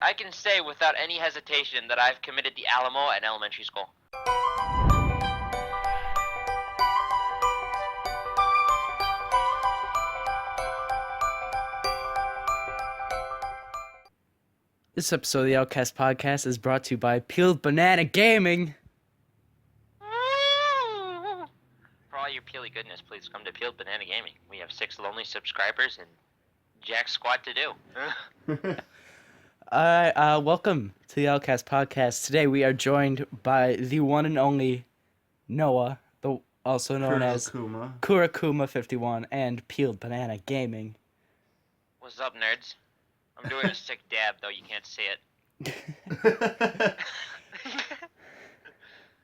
I can say without any hesitation that I've committed the Alamo at elementary school. This episode of the Outcast podcast is brought to you by Peeled Banana Gaming. For all your peely goodness, please come to Peeled Banana Gaming. We have 6 lonely subscribers and jack squat to do. Welcome to the Outcast podcast. Today we are joined by the one and only Noah, also known as Kurakuma51, and Peeled Banana Gaming. What's up, nerds? I'm doing a sick dab, though you can't see it.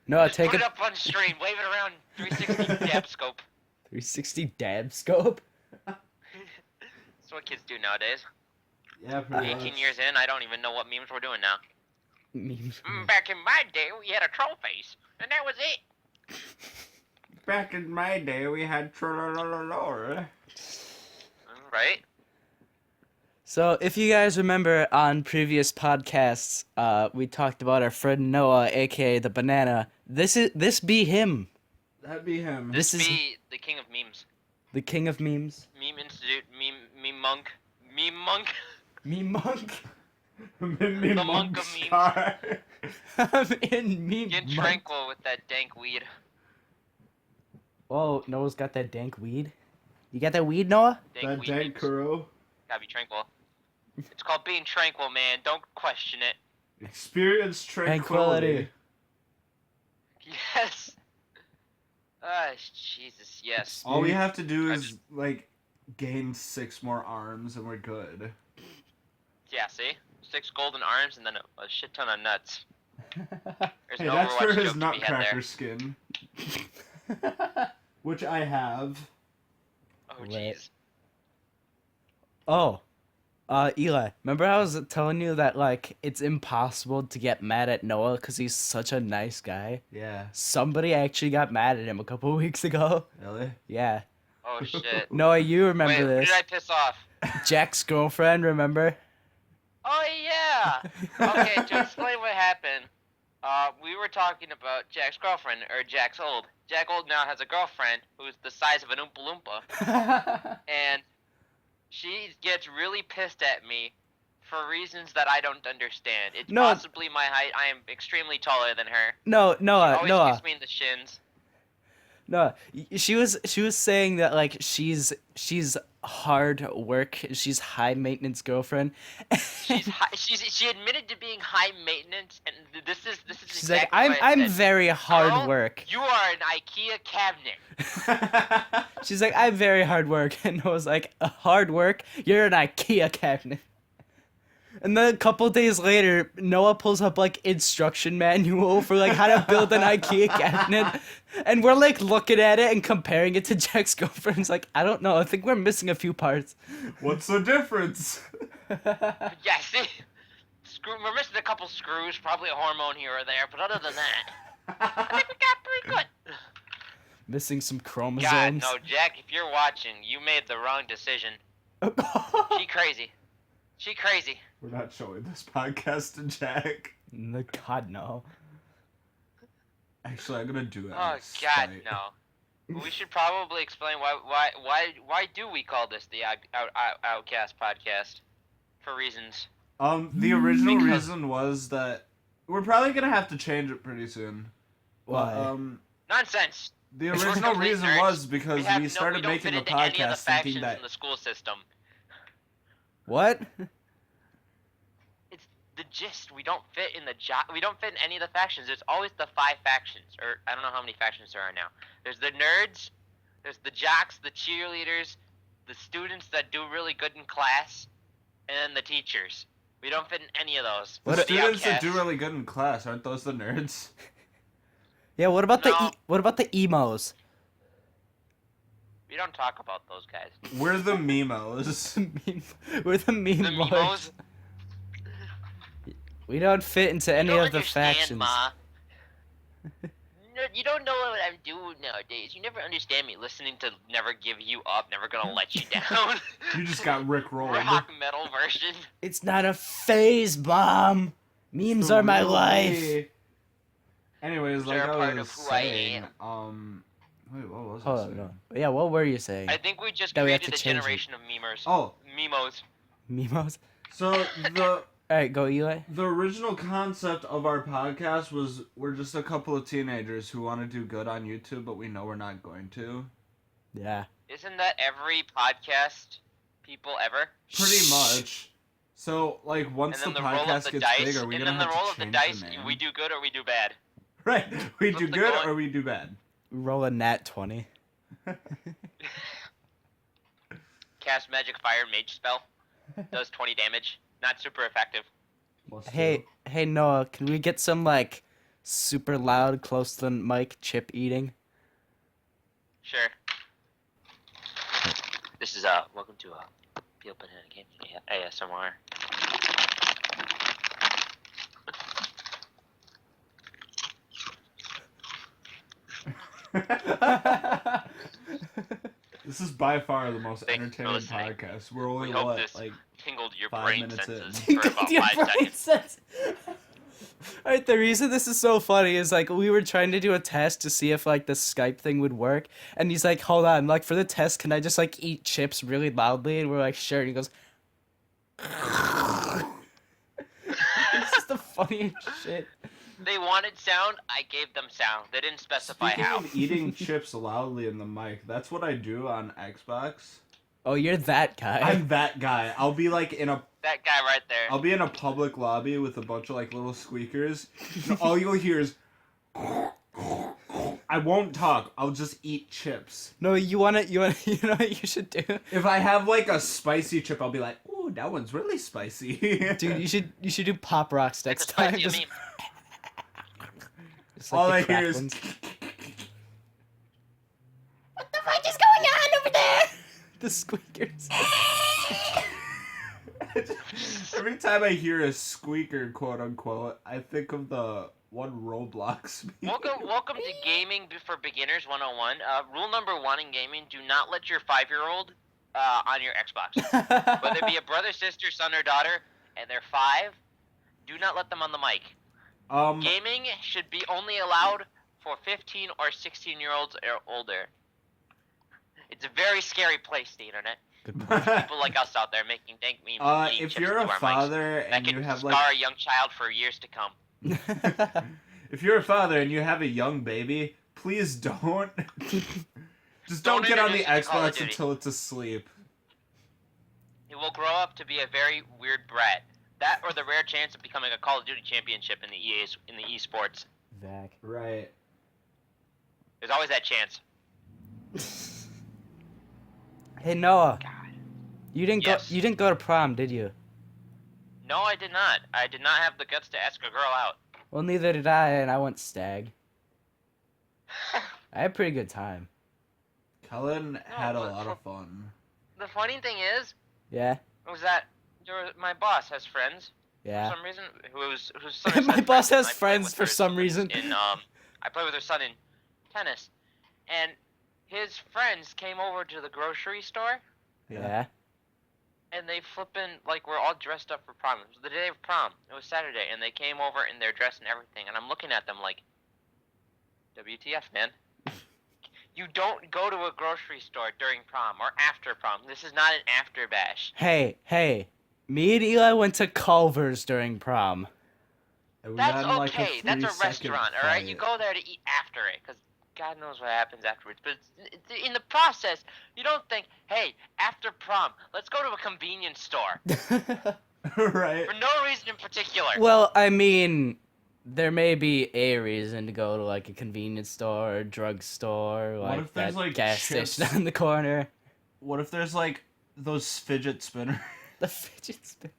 Noah, take Put it up on stream, wave it around 360 dab scope. 360 dab scope? That's what kids do nowadays. Yeah, pretty 18 much. years in, I don't even know what memes we're doing now. Memes. Back in my day, we had a troll face, and that was it. Back in my day, we had Trololololor. Right? So, if you guys remember on previous podcasts, we talked about our friend Noah, aka the Banana. This be him. That'd be him. This is- be the king of memes. The king of memes. Meme Institute, meme monk. Meme monk. Meme monk. The monk of memes. star. I'm in meme Get monk. tranquil with that dank weed. Oh, Noah's got that dank weed. You got that weed, Noah? Dank That weed dank memes. Kuro. Gotta be tranquil. It's called being tranquil, man. Don't question it. Experience tranquility. Yes. Ah, Jesus, yes. All we have to do I is, gain 6 more arms and we're good. Yeah, see? 6 golden arms and then a shit ton of nuts. There's Hey, an that's for Overwatch his joke to be had nutcracker there. skin. Which I have. Oh, Right. jeez. Oh, Eli, remember I was telling you that, it's impossible to get mad at Noah because he's such a nice guy? Yeah. Somebody actually got mad at him a couple of weeks ago. Really? Yeah. Oh, shit. Noah, you Wait, remember who this. did I piss off? Jack's girlfriend, remember? Oh, yeah! Okay, to explain what happened, we were talking about Jack's girlfriend, or Jack's old. Jack Old now has a girlfriend who's the size of an Oompa Loompa, and she gets really pissed at me for reasons that I don't understand. It's No. possibly my height. I am extremely taller than her. No, She Noah, always Noah. kicks me in the shins. No, she was saying that she's hard work. She's high maintenance girlfriend. She admitted to being high maintenance, and this is She's exactly like, what I I'm said. very hard Girl, work. You are an IKEA cabinet. She's like, I'm very hard work, and I was like, hard work? You're an IKEA cabinet. And then a couple days later, Noah pulls up instruction manual for how to build an IKEA cabinet, and we're looking at it and comparing it to Jack's girlfriend. It's like, I don't know. I think we're missing a few parts. What's the difference? Yeah, see? We're missing a couple screws, probably a hormone here or there, but other than that, I think we got pretty good. Missing some God, chromosomes. no, Jack, if you're watching, you made the wrong decision. She crazy. She crazy. We're not showing this podcast to Jack. God, no. Actually, I'm gonna do it. Oh, out of God, spite. no. We should probably explain why do we call this the Outcast podcast? For reasons. The original Because- reason was that we're probably gonna have to change it pretty soon. Why? But, Nonsense. the We're original complete reason nerds. was because have we started don't making fit the into any of the podcast thinking factions that in the school system. What? It's the gist. We don't fit in we don't fit in any of the factions. There's always the 5 factions, or I don't know how many factions there are now. There's the nerds, there's the jocks, the cheerleaders, the students that do really good in class, and then the teachers. We don't fit in any of those. the We're students that do outcasts. really good in class aren't those the nerds? Yeah, what about No. what about the emos? We don't talk about those guys. We're the memos. We're the meme The lords. memos. We don't fit into any You don't of the understand, factions. Ma. You don't know what I'm doing nowadays. You never understand me. Listening to Never Give You Up, Never Gonna Let You Down. You just got rickrolled. Rock metal version. It's not a phase, Mom. Memes The are my real life. me. Anyways, like They're a I part was of who I saying, am. wait, what was I Hold saying? on, no. Yeah, what were you saying? I think we just That we have created to a change it. generation of memers. Oh, Memos. Memos? so Alright, go Eli. the original concept of our podcast was we're just a couple of teenagers who want to do good on YouTube, but we know we're not going to. Yeah. Isn't that every podcast people ever? Pretty much. So, like, once And the then the roll of podcast the gets dice, big, are we and gonna then the have roll to of the change dice, the name? we do good or we do bad. Right. We Flip do the good coin. or we do bad. Roll a nat 20. Cast magic fire mage spell. Does 20 damage. Not super effective. Hey, Noah, can we get some, like, super loud, close to the mic chip eating? Sure. This is welcome to Peel Banana Game ASMR. This is by far the most Thanks for entertaining listening. podcast. We're only We hope what, this like tingled your 5 brain minutes senses in. for about 5 seconds. Alright, the reason this is so funny is, like, we were trying to do a test to see if, like, the Skype thing would work, and he's like, hold on, like, for the test, can I just, like, eat chips really loudly? And we're like, sure, and he goes... It's just the funniest shit. They wanted sound, I gave them sound. They didn't specify Speaking how. of eating chips loudly in the mic, that's what I do on Xbox. Oh, you're that guy. I'm that guy. I'll be like That guy right there. I'll be in a public lobby with a bunch of like little squeakers. And all you'll hear is I won't talk. I'll just eat chips. No, you know what you should do? If I have like a spicy chip, I'll be like, "Ooh, that one's really spicy." Dude, you should do Pop Rocks Like next a time. spicy Just, meme. just All I the hear crack is ones. What the fuck is going on over there? The squeakers. every time I hear a squeaker, quote unquote, I think of the one Roblox meme. Welcome to Gaming for Beginners 101. Rule number 1 in gaming, do not let your 5-year-old on your Xbox. Whether it be a brother, sister, son, or daughter, and they're 5, do not let them on the mic. Gaming should be only allowed for 15 or 16-year-olds or older. It's a very scary place, the internet. Good point. People like us out there making dank memes. and eating If chips you're a into our mics. father That and could you have scar like a young child for years to come. if you're a father and you have a young baby, please don't. Just don't get on the introduce it to Call of Xbox Duty. until it's asleep. He will grow up to be a very weird brat. That or the rare chance of becoming a Call of Duty championship in the esports. Zach. Right. There's always that chance. Hey Noah, God. you didn't Yes. go to prom, did you? No, I did not. I did not have the guts to ask a girl out. Well, neither did I, and I went stag. I had a pretty good time. Kellan had a but lot of fun. The funny thing is, Yeah, was that my boss has friends yeah. for some reason. Whose son My boss has and I play friends with for her some reason. I play with her son in tennis, and his friends came over to the grocery store, Yeah. and they flippin' like we're all dressed up for prom. It was the day of prom. It was Saturday, and they came over in their dress and everything, and I'm looking at them like, WTF, man. You don't go to a grocery store during prom or after prom. This is not an after bash. Hey. Me and Eli went to Culver's during prom. And we That's got in, like, okay. That's a 3-second restaurant, all right? You fight. go there to eat after it, because God knows what happens afterwards. But in the process, you don't think, hey, after prom, let's go to a convenience store. Right. For no reason in particular. Well, I mean, there may be a reason to go to like a convenience store or a drugstore, or What like if there's, that like, gas chips? station on the corner. What if there's like those fidget spinners? The fidget spinner.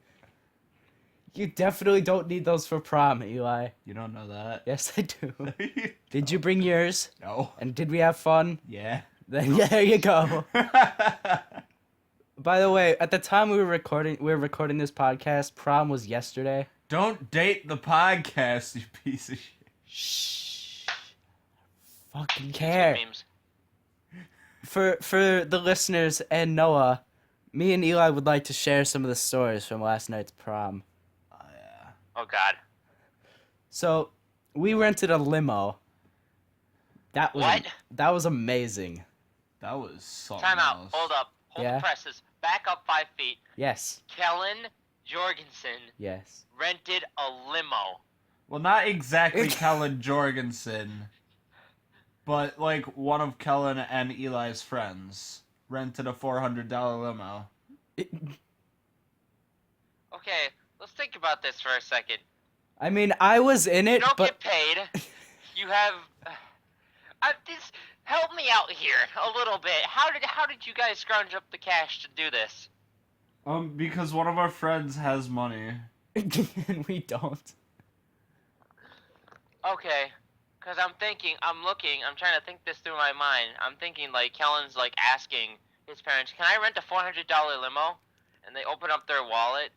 You definitely don't need those for prom, Eli. You don't know that? Yes, I do. Did you bring yours? No. And did we have fun? Yeah. Then yeah, there you go. By the way, at the time we were recording this podcast, prom was yesterday. Don't date the podcast, you piece of shit. Shh. fucking YouTube care. memes. For the listeners and Noah, me and Eli would like to share some of the stories from last night's prom. Oh yeah. Oh God. So, we rented a limo. That was amazing. That was something Time out. else. Hold up. Hold Yeah? the presses. Back up 5 feet. Yes. Kellan Jorgensen Yes. rented a limo. Well, not exactly Kellan Jorgensen, but like one of Kellan and Eli's friends rented a $400 limo. Okay, let's think about this for a second. I mean, I was in You it, don't but get paid. You have. This help me out here a little bit. How did you guys scrounge up the cash to do this? Because one of our friends has money. and we don't. Okay, because I'm trying to think this through my mind. I'm thinking like Kellen's like asking his parents, "Can I rent a $400 limo?" And they open up their wallet,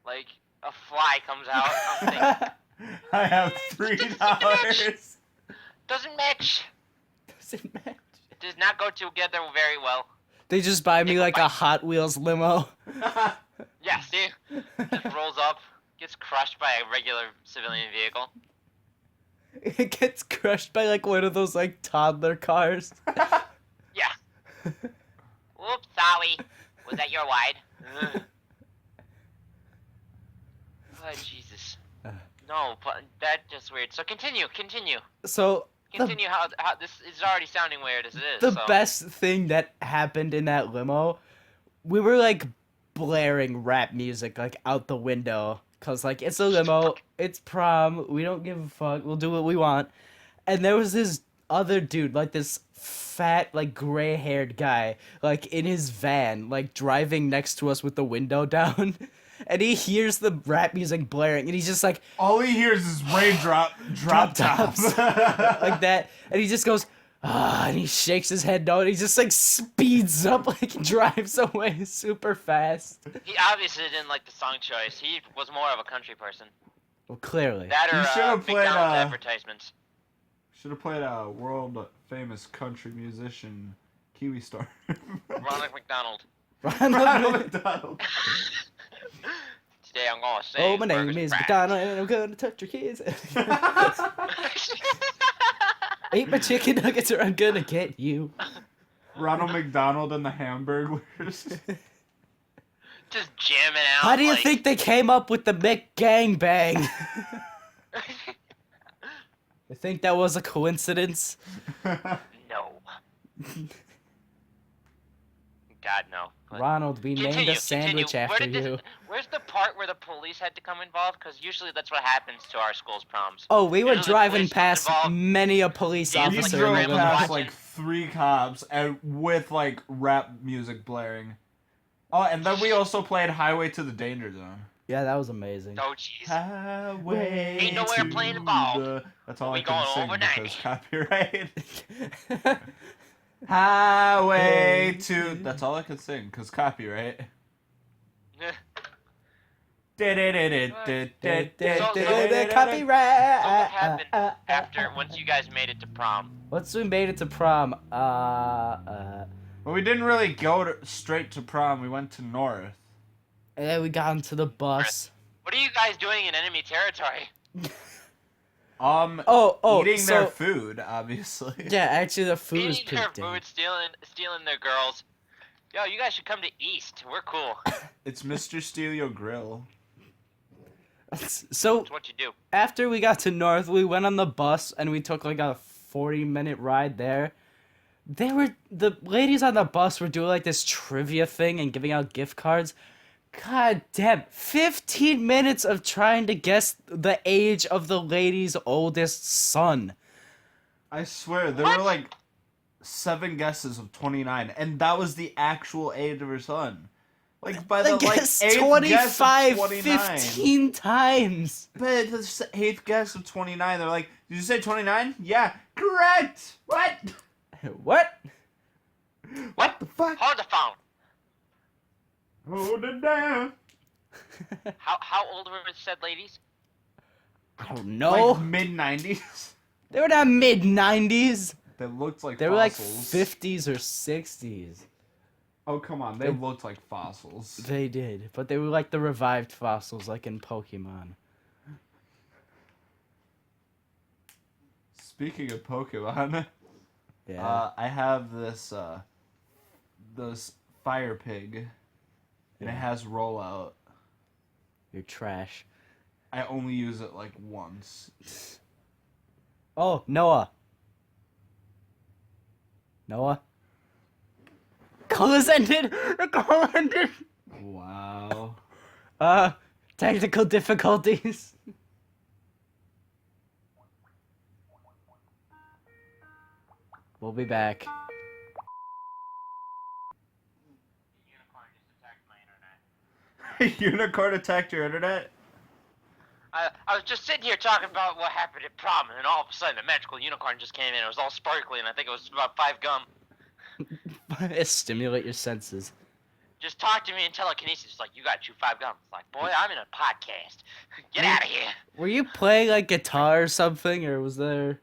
like a fly comes out. I'm thinking, I have $3. doesn't match. Doesn't match. Does not go together very well. They just buy me like a Hot Wheels limo. Yeah, see, just rolls up, gets crushed by a regular civilian vehicle. It gets crushed by like one of those like toddler cars. Yeah. Oops, sorry. Was that your wide? Ugh. Oh, Jesus. No, but that's just weird. So continue. So Continue how this is already sounding weird as it is. the so. best thing that happened in that limo, we were like blaring rap music like out the window. Cause like it's a limo, it's prom, we don't give a fuck, we'll do what we want. And there was this other dude, like this fat, like gray-haired guy, like in his van, like driving next to us with the window down. And he hears the rap music blaring, and he's just like, All he hears is raindrop drop tops. like that. And he just goes, and he shakes his head no, and he just like speeds up, like drives away super fast. He obviously didn't like the song choice. He was more of a country person. Well, clearly. That You should or have played, McDonald's advertisements. Should have played a world famous country musician, Kiwi Star. Ronald McDonald. Ronald McDonald. Today I'm gonna say. Oh, my name is McDonald, and I'm gonna touch your kids. Eat my chicken nuggets, or I'm gonna get you. Ronald McDonald and the Hamburglers. Just jamming out. How do you like... think they came up with the McGangbang? I think that was a coincidence. No. God, no. But Ronald, we named a sandwich after you. Where's the part where the police had to come involved? Because usually that's what happens to our school's proms. Oh, we were Usually the driving police past involved. many a police Yeah, We like officer. drove in the grandma limo. past watching. like 3 cops and with like rap music blaring. Oh, and then we also played Highway to the Danger Zone. Yeah, that was amazing. Oh, jeez. Highway Ain't nowhere to playing the ball. That's all We I can going sing over because 90. copyright. Highway to. That's all I can sing because copyright. Copyright. So what happened after once you guys made it to prom? Once we made it to prom, Well, we didn't really go straight to prom. We went to North. and then we got into the bus. What are you guys doing in enemy territory? Eating so, their food, obviously. Yeah, actually, the food was Eating their pretty damn. food, stealing their girls. Yo, you guys should come to East. We're cool. It's Mr. Steal Your Grill. So That's what you do. after we got to North, we went on the bus and we took like a 40-minute ride there. The ladies on the bus were doing like this trivia thing and giving out gift cards. God damn, 15 minutes of trying to guess the age of the lady's oldest son. I swear, there What? were like 7 guesses of 29, and that was the actual age of her son. Like, by the I guessed 8th 25, guess of 29. 15 times. But the 8th guess of 29, they're like, did you say 29? Yeah, correct! What? What? What the fuck? Hold the phone. Hold it down. How old were said ladies? I don't know. Like mid-90s. They were not mid-90s. They looked like They were like fossils. 50s or 60s. Oh, come on. They looked like fossils. They did, but they were like the revived fossils, like in Pokemon. Speaking of Pokemon, Yeah. I have this fire pig, and it Yeah. has rollout. You're trash. I only use it like once. Oh, Noah. Noah? Call has ended! The call ended! Wow. Technical difficulties. We'll be back. Unicorn just attacked my internet. Unicorn attacked your internet? I was just sitting here talking about what happened at prom, and then all of a sudden a magical unicorn just came in. It was all sparkly, and I think it was about 5 gum. Stimulate your senses. Just talk to me in telekinesis, like, you gotta chew 5 gum. It's like, boy, I'm in a podcast. Get out of here. Were you playing like guitar or something, or was there...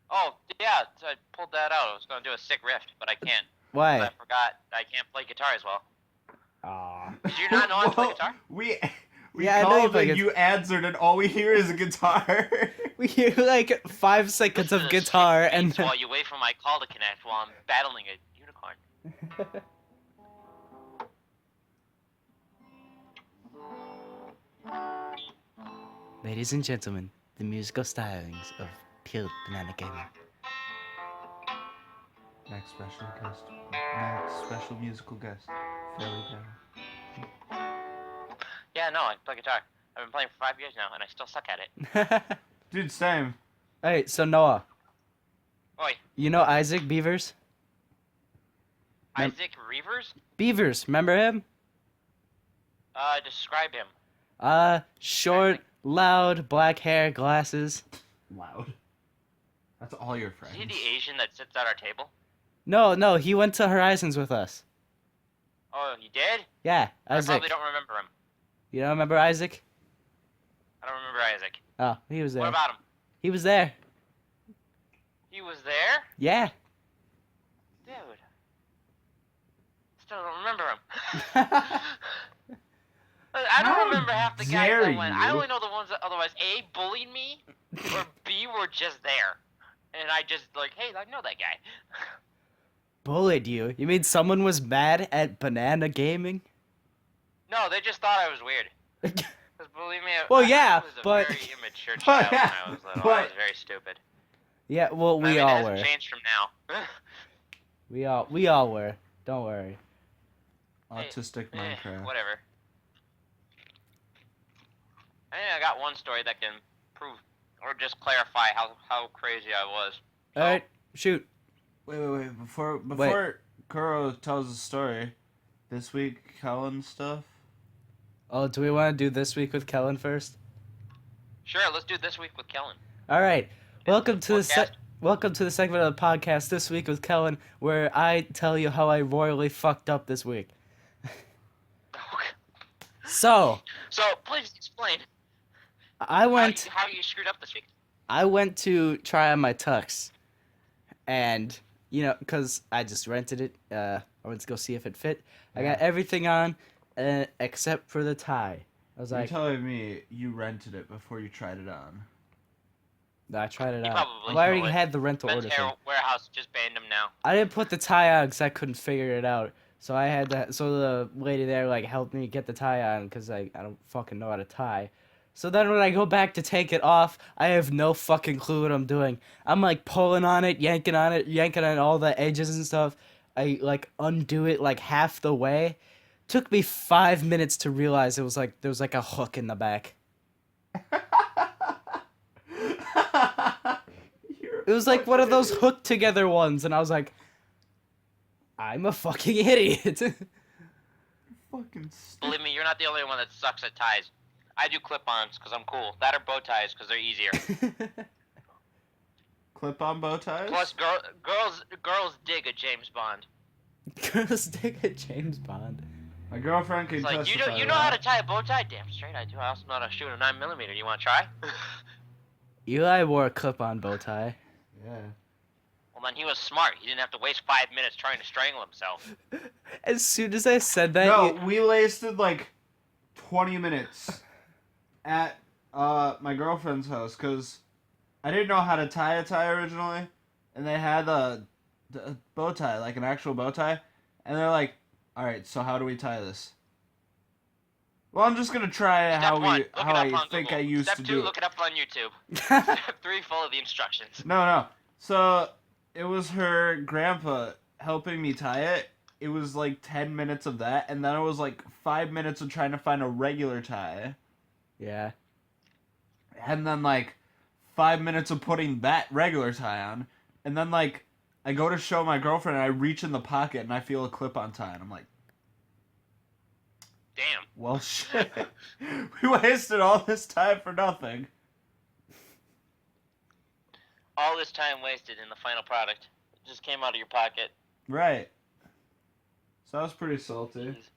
Oh, yeah, so I pulled that out. I was gonna do a sick riff, but I can't. Why? I forgot I can't play guitar as well. Aw. Did you not know how to play guitar? We Yeah, I know you called play and you answered, and all we hear is a guitar. We hear like 5 seconds Listen of to guitar sick and beats while you wait for my call to connect while I'm battling a unicorn. Ladies and gentlemen, the musical stylings of Peeled Banana Gaming. Next special guest. Next special musical guest. Philly Brown. Yeah, no, I play guitar. I've been playing for 5 years now, and I still suck at it. Dude, same. Hey, so Noah, Oi, you know Isaac Beavers? Isaac Reavers? Beavers, remember him? Describe him. Short, loud, black hair, glasses. Loud. That's all your friends. Is he the Asian that sits at our table? No, he went to Horizons with us. Oh, he did? Yeah, I Isaac. probably don't remember him. You don't remember Isaac? I don't remember Isaac. Oh, he was there. What about him? He was there. He was there? Yeah. Dude. Still don't remember him. I don't How remember half the guys dare that went. I you. only know the ones that otherwise A, bullied me, or B, were just there. And I just like, hey, I know that guy. Bullied you? You mean someone was mad at Banana Gaming? No, they just thought I was weird. Because believe me, Well, I yeah, was a but- very immature child when I was little. I but- was very stupid. Yeah, well, I we mean, all it were. hasn't changed from now. We all were. Don't worry. Autistic Minecraft. Whatever. I think I got one story that can prove or just clarify how crazy I was. All right, shoot. Wait. Before Kuro tells the story, this week, Kellan stuff? Oh, do we want to do this week with Kellan first? Sure, let's do this week with Kellan. All right. Welcome to Forecast. welcome to the segment of the podcast this week with Kellan, where I tell you how I royally fucked up this week. So So please explain I went. how you screwed up this week. I went to try on my tux, and because I just rented it. I went to go see if it fit. I got everything on, except for the tie. I was You're like, telling me you rented it before you tried it on. I tried it You out. probably Well, I already know it. had the rental Men's order Hair thing. Warehouse just banned him now. I didn't put the tie on because I couldn't figure it out. So I had to. So the lady there like helped me get the tie on because I don't fucking know how to tie. So then when I go back to take it off, I have no fucking clue what I'm doing. I'm like pulling on it, yanking on all the edges and stuff. I like undo it like half the way. Took me 5 minutes to realize it was like there was like a hook in the back. It was like one of those hooked together ones, and I was like, I'm a fucking idiot. Fucking stupid. Believe me, you're not the only one that sucks at ties. I do clip-ons because I'm cool. That or bow ties because they're easier. Clip-on bow ties? Plus, girls dig a James Bond. Girls dig at James Bond. My girlfriend can It's like, testify you know how to tie a bow tie? Damn straight I do. I also know how to shoot a 9mm. You want to try? Eli wore a clip-on bow tie. Yeah. Well, then he was smart. He didn't have to waste 5 minutes trying to strangle himself. As soon as I said that, No, we wasted like 20 minutes at my girlfriend's house because I didn't know how to tie a tie originally, and they had a bow tie, like an actual bow tie, and they're like, "All right, so how do we tie this?" Well, I'm just gonna try Step how 1, look it up I on think Google. I used Step to 2, do it. look it up on YouTube. Step 3, follow the instructions. No. So it was her grandpa helping me tie it. It was like 10 minutes of that, and then it was like 5 minutes of trying to find a regular tie. yeah. And then like 5 minutes of putting that regular tie on. And then like I go to show my girlfriend and I reach in the pocket and I feel a clip-on tie and I'm like, Damn. well shit. We wasted all this time for nothing. All this time wasted in the final product. It just came out of your pocket. Right. So I was pretty salty. Jeez.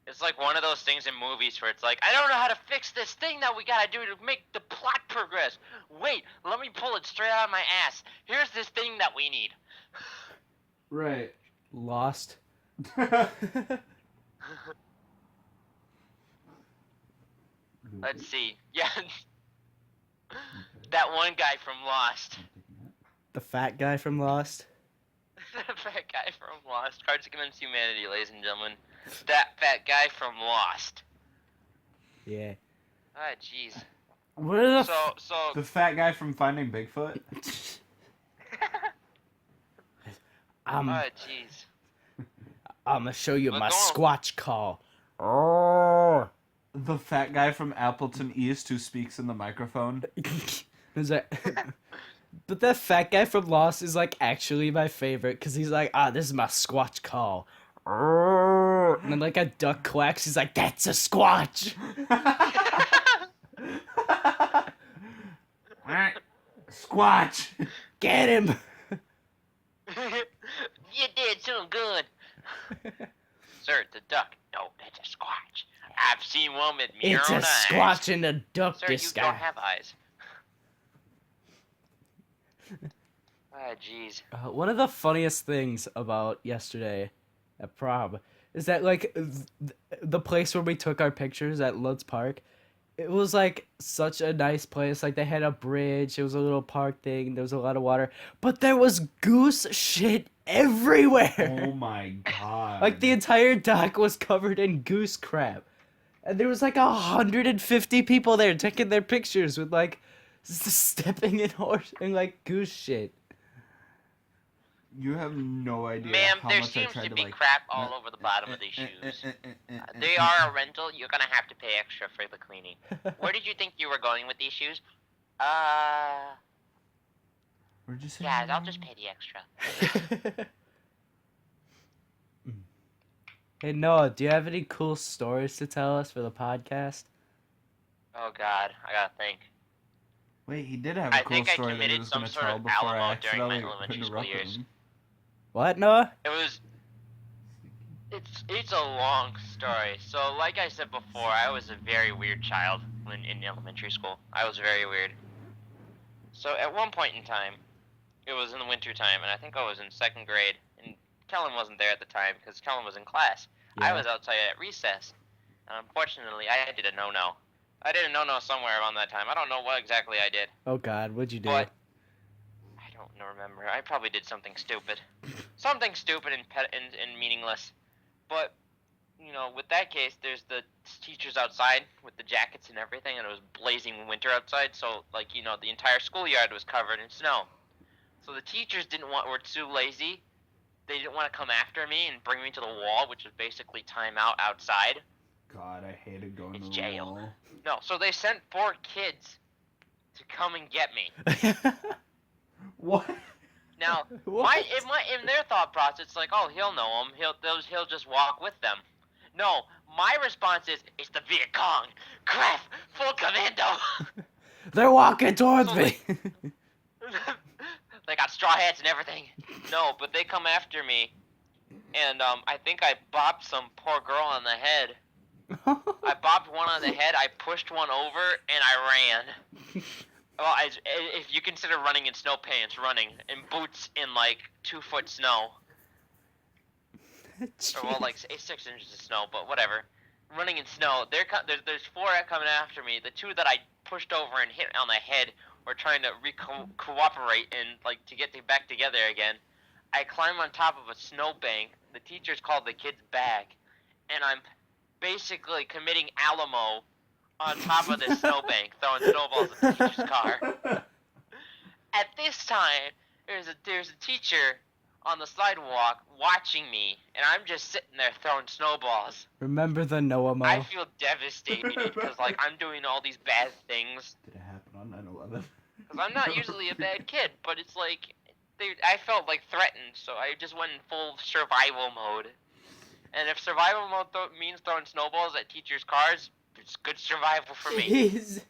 It's like one of those things in movies where it's like, I don't know how to fix this thing that we gotta do to make the plot progress. Wait, let me pull it straight out of my ass. Here's this thing that we need. Right. Lost. Let's see. Yeah. That one guy from Lost. The fat guy from Lost. That fat guy from Lost. Cards Against Humanity, ladies and gentlemen. That fat guy from Lost. Yeah. Ah, jeez. What are the So. The fat guy from Finding Bigfoot. I'm Jeez. gonna show you Look my on. Squatch call. Oh. The fat guy from Appleton East who speaks in the microphone. Is that? But that fat guy from Lost is like actually my favorite because he's like, this is my Squatch call. And then like a duck quacks, he's like, that's a Squatch. Squatch! Get him. You did so good. Sir, the duck. No, that's a Squatch. I've seen one with me It's a own eyes. Squatch and a duck Sir, you disguise. don't have eyes. Ah, jeez. One of the funniest things about yesterday at prom is that like the place where we took our pictures at Lutz Park, it was like such a nice place. Like they had a bridge, it was a little park thing, there was a lot of water, but there was goose shit everywhere. Oh my god. Like the entire dock was covered in goose crap. And there was like 150 people there taking their pictures with like stepping in horse and like goose shit. You have no idea. Ma'am, how there much I seems tried to to be like, crap all over the bottom of these shoes. They are a rental. You're gonna have to pay extra for the cleaning. Where did you think you were going with these shoes? Where'd you say? Yeah, I'll just pay the extra. Hey Noah, do you have any cool stories to tell us for the podcast? Oh God, I gotta think. Wait, he did have I a cool think I story that he committed was some going to sort tell of before I Alamo during my accidentally elementary school interrupted years. him. What, Noah? It was. It's a long story. So, like I said before, I was a very weird child when in elementary school. I was very weird. So at one point in time, it was in the winter time, and I think I was in 2nd grade, and Kellan wasn't there at the time because Kellan was in class. I Yeah. was outside at recess, and unfortunately, I did a no-no. I did a no-no somewhere around that time. I don't know what exactly I did, Oh God, what'd you do? but I don't remember. I probably did something stupid. Something stupid and meaningless. But, you know, with that case, there's the teachers outside with the jackets and everything, and it was blazing winter outside, so, like, you know, the entire schoolyard was covered in snow. So the teachers were too lazy. They didn't want to come after me and bring me to the wall, which was basically time out outside. God, I hated going It's to the jail. wall. No, so they sent 4 kids to come and get me. What? Now, What? in their thought process, it's like, oh, he'll know them. He'll just walk with them. No, my response is, it's the Viet Cong. Crap, full commando. They're walking towards So me. They got straw hats and everything. No, but they come after me, and I think I bopped some poor girl on the head, I bopped one on the head, I pushed one over, and I ran. Well, if you consider running in snow pants, running in boots in like 2-foot snow, or well, like 6 inches of snow, but whatever. Running in snow, there's 4 coming after me. The 2 that I pushed over and hit on the head were trying to cooperate and like to get back together again. I climb on top of a snowbank. The teachers called the kids back, and I'm basically committing Alamo on top of this snowbank, throwing snowballs at the teacher's car. At this time, there's a teacher on the sidewalk watching me, and I'm just sitting there throwing snowballs. Remember the Noah Mo? I feel devastated because like I'm doing all these bad things. Did it happen on 9/11? Because I'm not usually a bad kid, but it's like I felt like threatened, so I just went in full survival mode. And if survival mode means throwing snowballs at teachers' cars, it's good survival for me. Jesus.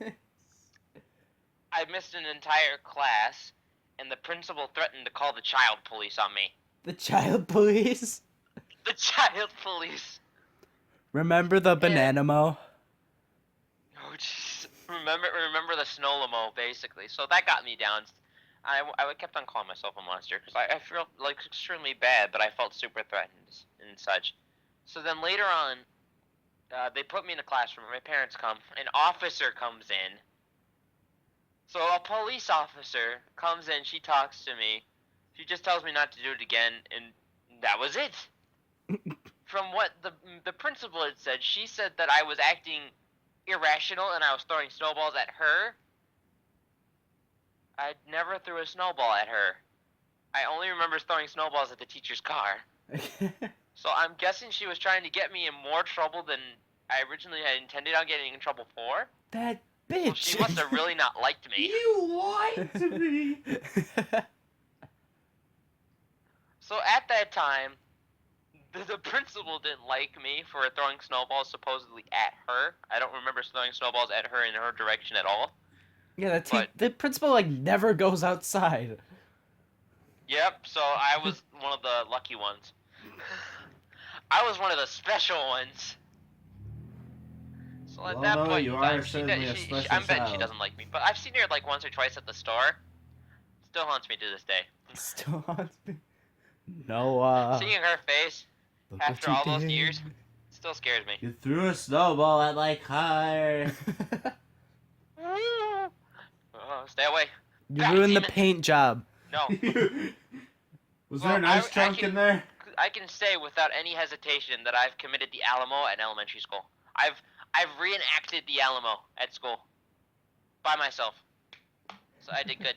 I missed an entire class, and the principal threatened to call the child police on me. The child police? The child police. Remember the banana Mo? Oh, jeez. Remember the snow limo, basically. So that got me down. I kept on calling myself a monster because I feel like extremely bad, but I felt super threatened and such. So then later on, they put me in a classroom. My parents come. An officer comes in. So a police officer comes in. She talks to me. She just tells me not to do it again, and that was it. From what the principal had said, she said that I was acting irrational and I was throwing snowballs at her. I never threw a snowball at her. I only remember throwing snowballs at the teacher's car. So I'm guessing she was trying to get me in more trouble than I originally had intended on getting in trouble for. That bitch. Well, she must have really not liked me. You lied to me. So at that time, the principal didn't like me for throwing snowballs supposedly at her. I don't remember throwing snowballs at her in her direction at all. Yeah, the principal like never goes outside. Yep, so I was one of the lucky ones. I was one of the special ones. So at Well, that no, point, you in are time, certainly a special I'm betting she child. doesn't like me. But I've seen her like once or twice at the store. Still haunts me to this day. Still haunts me. Noah. Seeing her face Look after what all you those did. years still scares me. You threw a snowball at my car. Stay away. You God ruined the damn it. paint job. No. Was Well, there an ice I chunk can- in there? I can say without any hesitation that I've committed the Alamo at elementary school. I've reenacted the Alamo at school by myself. So I did good.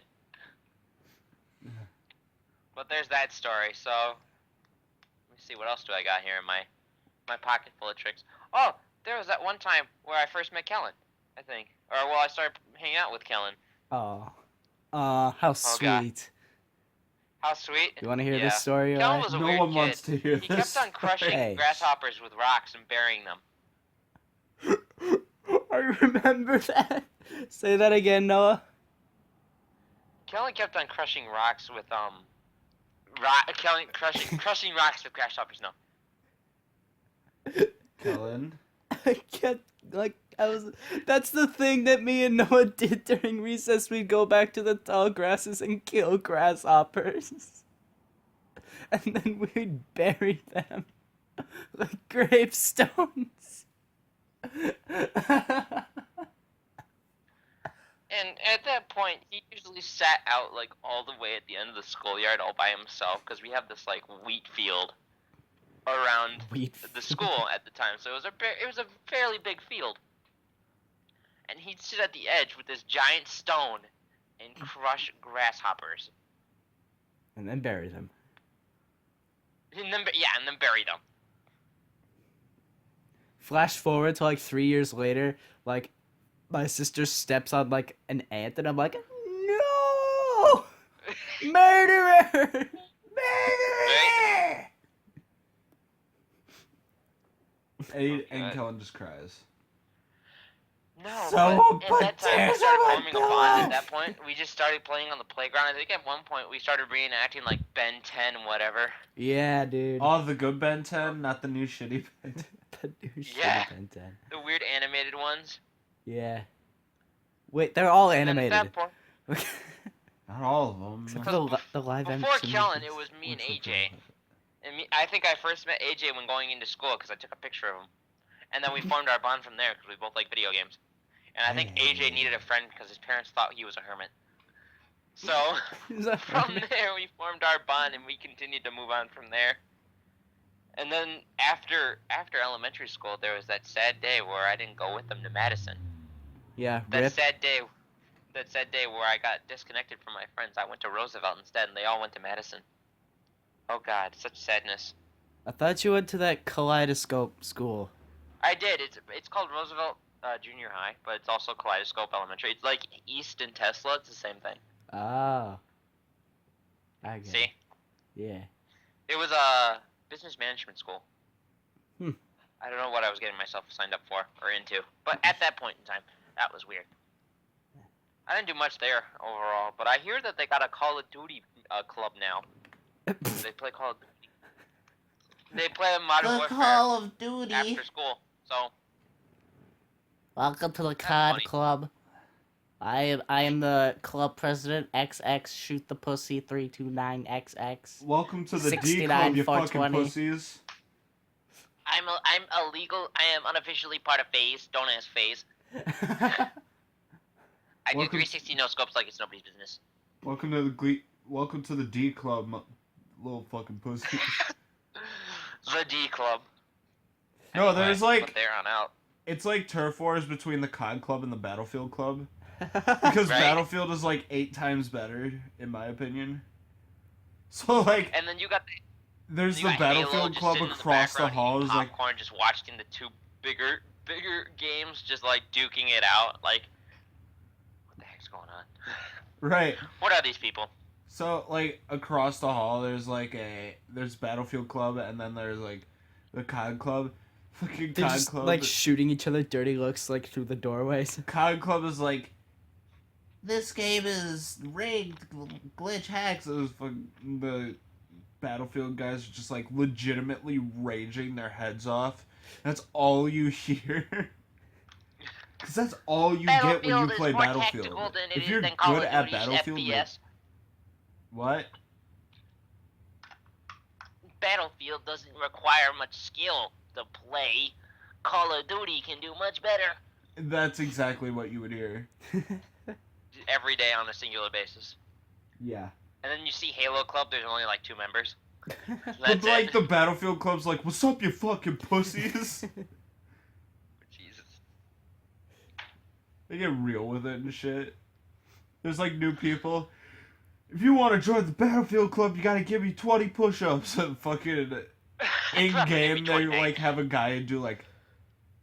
But there's that story. So let me see, what else do I got here in my pocket full of tricks. Oh, there was that one time where I first met Kellan, I think. Or well, I started hanging out with Kellan. Oh. How sweet. God. How sweet. You want to hear Yeah. this story? Kellan Eli? was a No weird one kid. wants to hear He this. kept on crushing Hey. grasshoppers with rocks and burying them. I remember that. Say that again, Noah. Kellan kept on crushing rocks with Kellan crushing rocks with grasshoppers. No. Kellen. I kept that's the thing that me and Noah did during recess. We'd go back to the tall grasses and kill grasshoppers. And then we'd bury them like gravestones. And at that point, he usually sat out like all the way at the end of the schoolyard all by himself because we have this like wheat field around the school at the time, so it was a fairly big field. And he'd sit at the edge with this giant stone and crush grasshoppers. And then bury them. And then bury them. Flash forward to like 3 years later, like my sister steps on like an ant, and I'm like, no, murderer, murderer. And Kellen just cries. No, So but at that time we potato started forming a bond. blood. At that point, we just started playing on the playground. I think at one point we started reenacting like Ben 10 and whatever. Yeah, dude. Oh, the good Ben 10, not the new shitty Ben 10. The new should Yeah. have been dead. The weird animated ones. Yeah. Wait, they're all And then at animated. that point, Not all of them. Except for Because the live before action Kellan, movies. it was me and What's up, AJ. And I think I first met AJ when going into school because I took a picture of him. And then we formed our bond from there because we both like video games. And I think AJ needed a friend because his parents thought he was a hermit. So from there we formed our bond and we continued to move on from there. And then after elementary school, there was that sad day where I didn't go with them to Madison. Yeah, That rip. sad day where I got disconnected from my friends. I went to Roosevelt instead, and they all went to Madison. Oh God, such sadness. I thought you went to that kaleidoscope school. I did. It's called Roosevelt Junior High, but it's also Kaleidoscope Elementary. It's like East and Tesla. It's the same thing. Ah. I get it. See, Yeah. it was a business management school. Hmm. I don't know what I was getting myself signed up for or into, but at that point in time, that was weird. I didn't do much there overall, but I hear that they got a Call of Duty club now. They play Call of Duty. They play Modern Warfare of Duty. after school. So Welcome to the That's COD funny. Club. I am the club president. XX shoot the pussy 329XX. Welcome to the D 69, Club, you 420. fucking pussies. I'm illegal. I am unofficially part of FaZe. Don't ask FaZe. I do Welcome- 360 no scopes like it's nobody's business. Welcome to the D Club, little fucking pussies. The D Club. No, there's from like there on out. it's like turf wars between the COD Club and the Battlefield Club because Right. Battlefield is like 8 times better in my opinion. So like And then you got there's you the got Halo Battlefield just Club sitting in across the background hall eating is like popcorn, just watching the two bigger games, just like duking it out. Like, what the heck's going on? right. What are these people? So like across the hall there's Battlefield Club and then there's like the COD Club. Fucking They're COD just Club. like shooting each other dirty looks like through the doorways. COD Club is like, this game is rigged, glitch hacks. It was fucking, the Battlefield guys are just like legitimately raging their heads off. That's all you hear. Because that's all you get when you Battlefield play is more Battlefield. tactical than it If is you're than Call good of at Duty's Battlefield, FPS. what? Battlefield doesn't require much skill to play. Call of Duty can do much better. That's exactly what you would hear. Every day on a singular basis. Yeah. And then you see Halo Club, there's only like 2 members. But That's like it. the Battlefield Club's like, what's up, you fucking pussies? Jesus. They get real with it and shit. There's like new people. If you want to join the Battlefield Club, you gotta give me 20 push-ups. And fucking in game, they like have a guy do like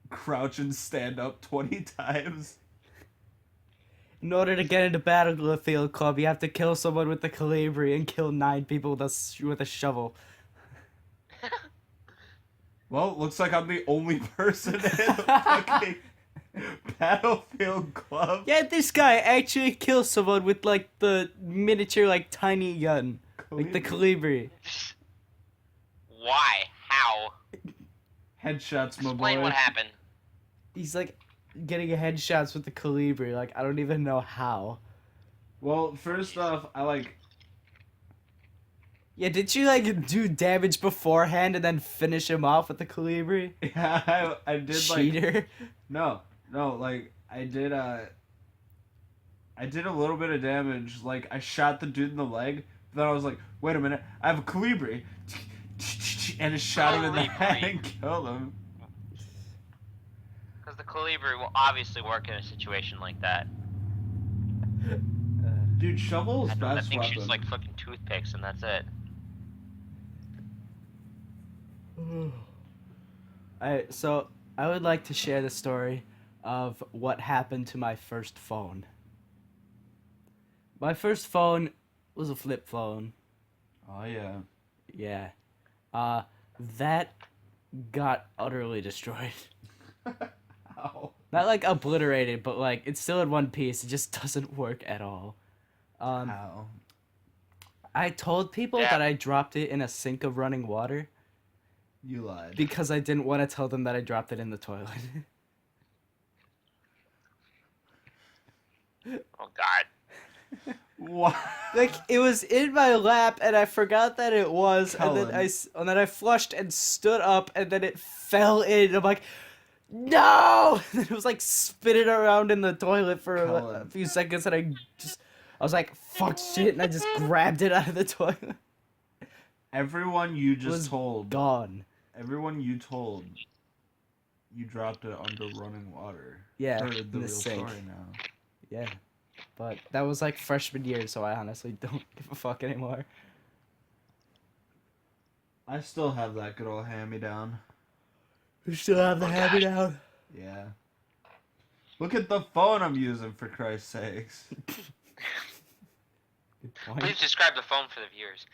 crouch and stand up 20 times. In order to get into Battlefield Club, you have to kill someone with the Calibri and kill 9 people with a shovel. Well, looks like I'm the only person in the fucking Battlefield Club. Yeah, this guy actually kills someone with like the miniature, like tiny gun, like the Calibri. Why? How? Headshots, my Explain boy. what happened. He's like getting headshots with the Calibri. Like I don't even know how. Well, first off, I like. Yeah, did you like do damage beforehand and then finish him off with the Calibri? Yeah, I did like. Cheater. No, like I did a little bit of damage. Like I shot the dude in the leg, but then I was like, wait a minute, I have a Calibri, and just shot him in the head and killed him. Because the Calibri will obviously work in a situation like that. Dude, shovel is I know, that best thing weapon. shoots like fucking toothpicks and that's it. So I would like to share the story of what happened to my first phone. My first phone was a flip phone. Oh yeah. Yeah. That got utterly destroyed. Ow. Not like obliterated, but like it's still in one piece. It just doesn't work at all. Ow. I told people Yeah. that I dropped it in a sink of running water. You lied. because I didn't want to tell them that I dropped it in the toilet. Oh God. What? Like it was in my lap and I forgot that it was, and then Kellan. and then I flushed and stood up and then it fell in. I'm like, no! And it was like spinning around in the toilet for a Kellan. few seconds, and I was like, fuck shit, and I just grabbed it out of the toilet. Everyone you It just was told. gone. Everyone you told. You dropped it under running water. Yeah, Heard in the the real sink. story now. Yeah. But that was like freshman year, so I honestly don't give a fuck anymore. I still have that good old hand-me-down. You still have the habit out. Yeah. Look at the phone I'm using, for Christ's sakes. Good point. Please describe the phone for the viewers,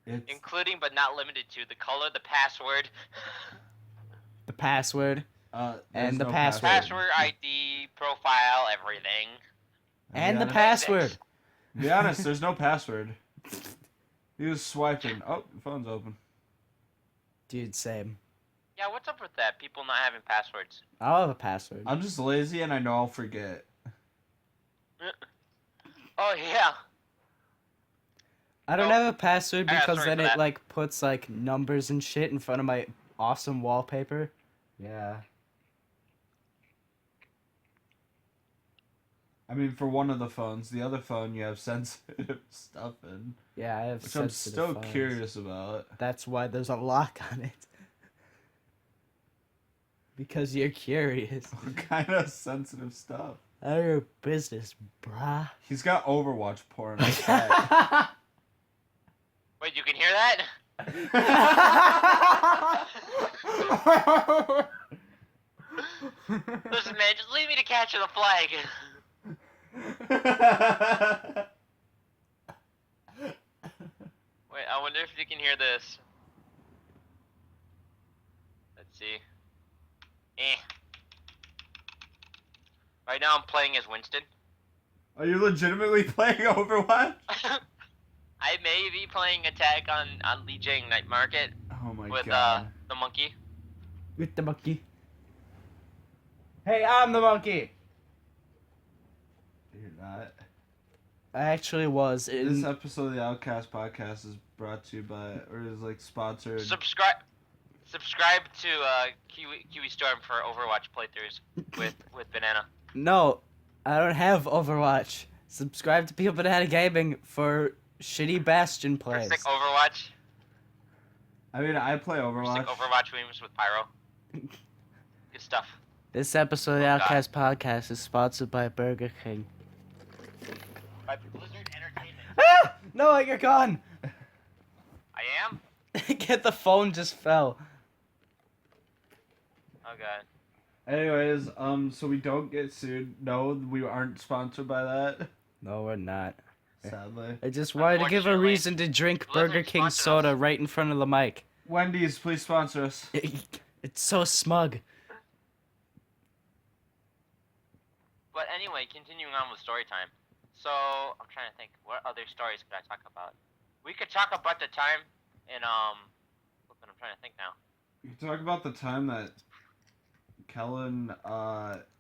It's including but not limited to the color, the password, The password. there's And the no password. password, ID, profile, everything. To And be the honest- password. To be honest, there's no password. He was swiping. Oh, the phone's open. Dude, same. Yeah, what's up with that? People not having passwords. I don't have a password. I'm just lazy and I know I'll forget. Oh yeah. I don't Oh. have a password Yeah, because sorry then for it that. like puts like numbers and shit in front of my awesome wallpaper. Yeah. I mean, for one of the phones, the other phone you have sensitive stuff in, Yeah, I have which I'm sensitive still phones. curious about. That's why there's a lock on it. Because you're curious. What kind of sensitive stuff? Out of your business, brah. He's got Overwatch porn on his side. Wait, you can hear that? Listen, man, just leave me to capture the flag. Wait, I wonder if you can hear this. Let's see. Right now I'm playing as Winston. Are you legitimately playing Overwatch? I may be playing Attack on Lee Jang Night Market Oh my with god. the monkey. With the monkey. Hey, I'm the monkey. You're not. I actually was. This episode of the Outcast podcast is brought to you by, or is like sponsored. Subscribe to Kiwi Storm for Overwatch playthroughs with Banana. No, I don't have Overwatch. Subscribe to People Banana Gaming for shitty Bastion For plays. sick Overwatch. I mean, I play For sick Overwatch. Overwatch memes with Pyro. Good stuff. This episode of the Oh, God. Outcast podcast is sponsored by Burger King. By Blizzard Entertainment. Ah! No, you're gone. I am? Get the phone just fell. Oh god. Anyways, so we don't get sued. No, we aren't sponsored by that. No, we're not. Sadly. I just wanted to give a Unfortunately, reason to drink Blizzard Burger King sponsored soda us. right in front of the mic. Wendy's, please sponsor us. It's so smug. But anyway, continuing on with story time. So I'm trying to think, what other stories could I talk about? We could talk about the time in I'm trying to think now. You can talk about the time that Kellan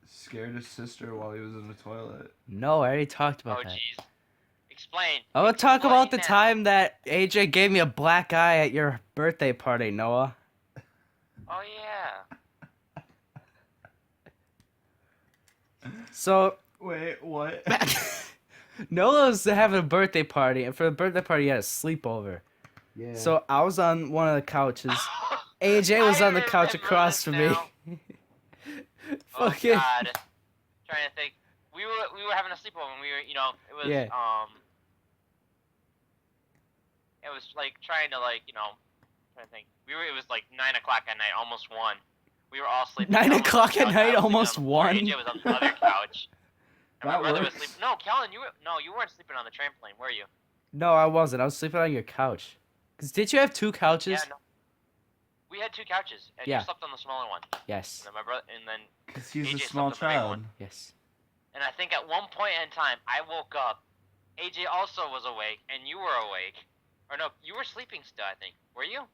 scared his sister while he was in the toilet. No, I already talked about Oh that. jeez. Explain. I want to talk about the Explain time that AJ gave me a black eye at your birthday party, Noah. Oh yeah. So, Wait, what? Noah was having a birthday party, and for the birthday party, he had a sleepover. Yeah. So, I was on one of the couches. AJ was I on the couch remember across this from now. me. Oh Fucking. god. Trying to think. We were having a sleepover and we were, it was Yeah. it was like trying to trying to think. It was like 9 o'clock at night, almost 1. We were all sleeping. 9 Callan was o'clock on at the night, couch, I was almost sleeping on the floor, 1? AJ was on the other couch. And my That brother was works. sleeping. No, Kellan, you weren't sleeping on the trampoline, were you? No, I wasn't. I was sleeping on your couch. Cause did you have 2 couches? Yeah, no. We had 2 couches, and Yeah. you slept on the smaller one. Yes. And then my brother, and then Because he's a AJ small slept on the big child. one. Yes. And I think at one point in time, I woke up. AJ also was awake, and you were awake. Or no, you were sleeping still, I think. Were you?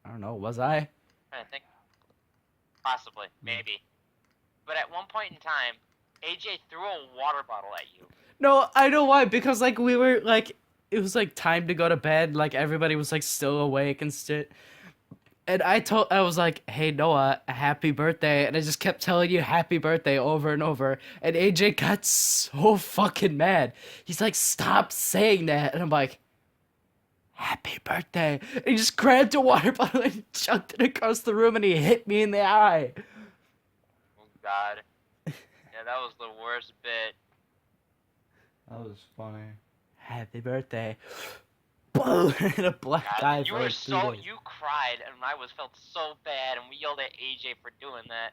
I don't know. Was I? I think possibly, maybe. But at one point in time, AJ threw a water bottle at you. No, I know why. Because like we were like, it was like time to go to bed. Like everybody was like still awake and shit. And I was like, hey Noah, happy birthday. And I just kept telling you happy birthday over and over. And AJ got so fucking mad. He's like, stop saying that. And I'm like, happy birthday. And he just grabbed a water bottle and chucked it across the room and he hit me in the eye. Oh God. Yeah, that was the worst bit. That was funny. Happy birthday. Boom! And a black eye You for were like 3 so days. you cried, and I felt so bad, and we yelled at AJ for doing that.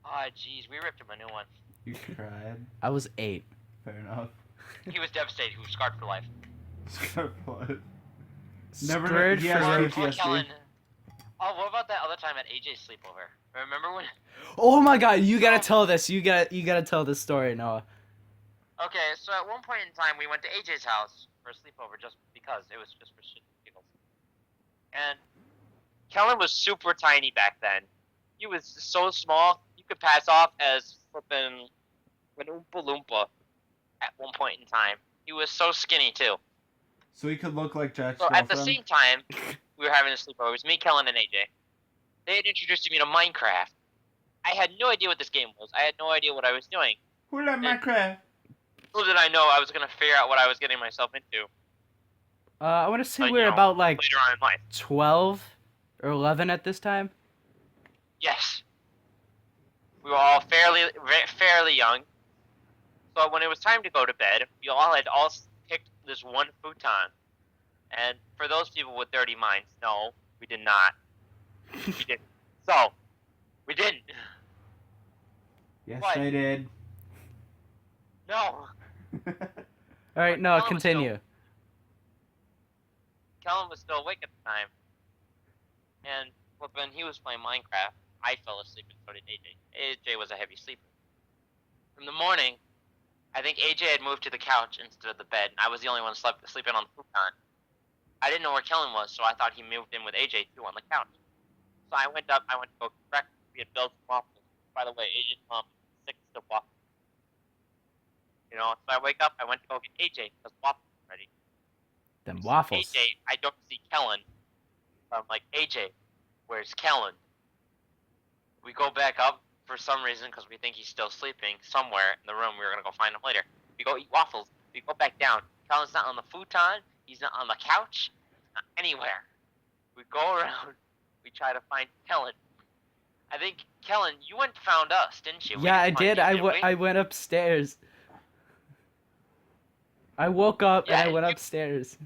Oh, jeez, we ripped him a new one. You cried. I was 8. Fair enough. He was devastated. He was scarred for life. Never Scared he has for life. PTSD. Kellen. Oh, what about that other time at AJ's sleepover? Remember when? Oh my god, you gotta tell this. You gotta tell this story, Noah. Okay, so at one point in time, we went to AJ's house for a sleepover just because it was just for shit and giggles. And Kellen was super tiny back then. He was so small, you could pass off as flipping an Oompa Loompa at one point in time. He was so skinny too. So he could look like Jack's So at girlfriend. the same time, we were having a sleepover. It was me, Kellen, and AJ. They had introduced me to Minecraft. I had no idea what this game was. I had no idea what I was doing. Who let Minecraft? Little did I know I was going to figure out what I was getting myself into I want to say But, we you were know, about like later on in life. 12 or 11 at this time. Yes. We were all fairly young. So when it was time to go to bed, we all had picked this one futon. And for those people with dirty minds, no, we did not. We didn't. So, we didn't. Yes, What? I did. No. All right, Noah, Kellen was continue. Kellen was still awake at the time. And when he was playing Minecraft, I fell asleep and so did AJ. AJ was a heavy sleeper. In the morning, I think AJ had moved to the couch instead of the bed, and I was the only one sleeping on the futon. I didn't know where Kellen was, so I thought he moved in with AJ too on the couch. So I went up, I went to go get breakfast. We had built some waffles. By the way, AJ's mom is 6 to waffles. You know, so I wake up, I went to go get AJ because waffles were ready. Them waffles. AJ, I don't see Kellen. So I'm like, AJ, where's Kellen? We go back up for some reason because we think he's still sleeping somewhere in the room. We were going to go find him later. We go eat waffles. We go back down. Kellen's not on the futon. He's not on the couch. He's not anywhere. We go around. We try to find Kellen. I think, Kellen, you went and found us, didn't you? We Yeah, I didn't find did. you, we? I went upstairs. I woke up Yeah, and I went you- upstairs.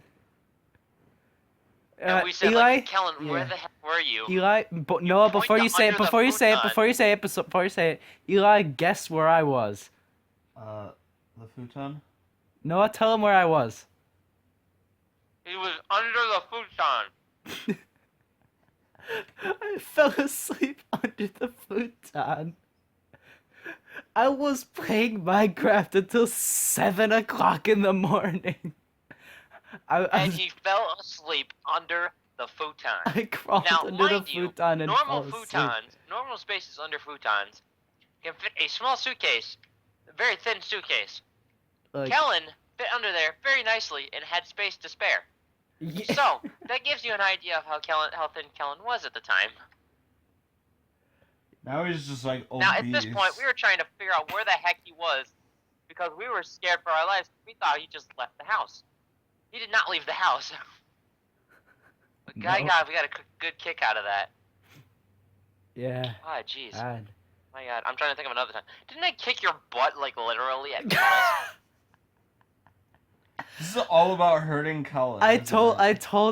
And we said, Eli, like, Kellen, where Yeah. the heck were you? Eli, Noah, point before to you say it, under the before you say it, futon. before you say it, Eli, guess where I was. The futon? Noah, tell him where I was. He was under the futon. I fell asleep under the futon. I was playing Minecraft until 7 o'clock in the morning. And he fell asleep under the futon. I crawled Now, under the mind you, futon and normal fell asleep. futons, normal spaces under futons, can fit a small suitcase, a very thin suitcase. Like, Kellen fit under there very nicely and had space to spare. yeah. So, that gives you an idea of how thin Kellen was at the time. Now he's just like obese. Now, at this point, we were trying to figure out where the heck he was because we were scared for our lives. We thought he just left the house. He did not leave the house. But God, No. God, we got a good kick out of that. Yeah. Ah, jeez. God. My God, I'm trying to think of another time. Didn't I kick your butt, like, literally at class? This is all about hurting Kellen. I isn't told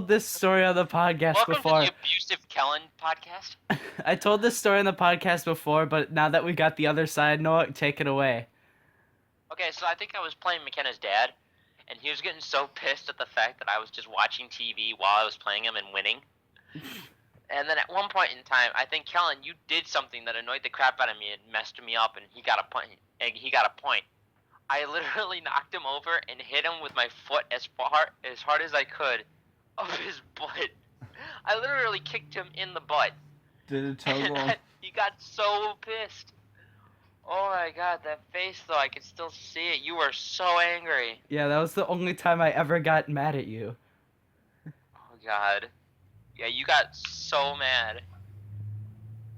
it? this story on the podcast Welcome before. to the Abusive Kellen podcast. I told this story on the podcast before, but now that we got the other side, Noah, take it away. Okay, so I think I was playing McKenna's dad, and he was getting so pissed at the fact that I was just watching TV while I was playing him and winning. And then at one point in time, I think, Kellen, you did something that annoyed the crap out of me and messed me up, and he got a point. I literally knocked him over and hit him with my foot as hard as I could of his butt. I literally kicked him in the butt. Did it toggle? And he got so pissed. Oh my god, that face though, I can still see it. You were so angry. Yeah, that was the only time I ever got mad at you. Oh god. Yeah, you got so mad.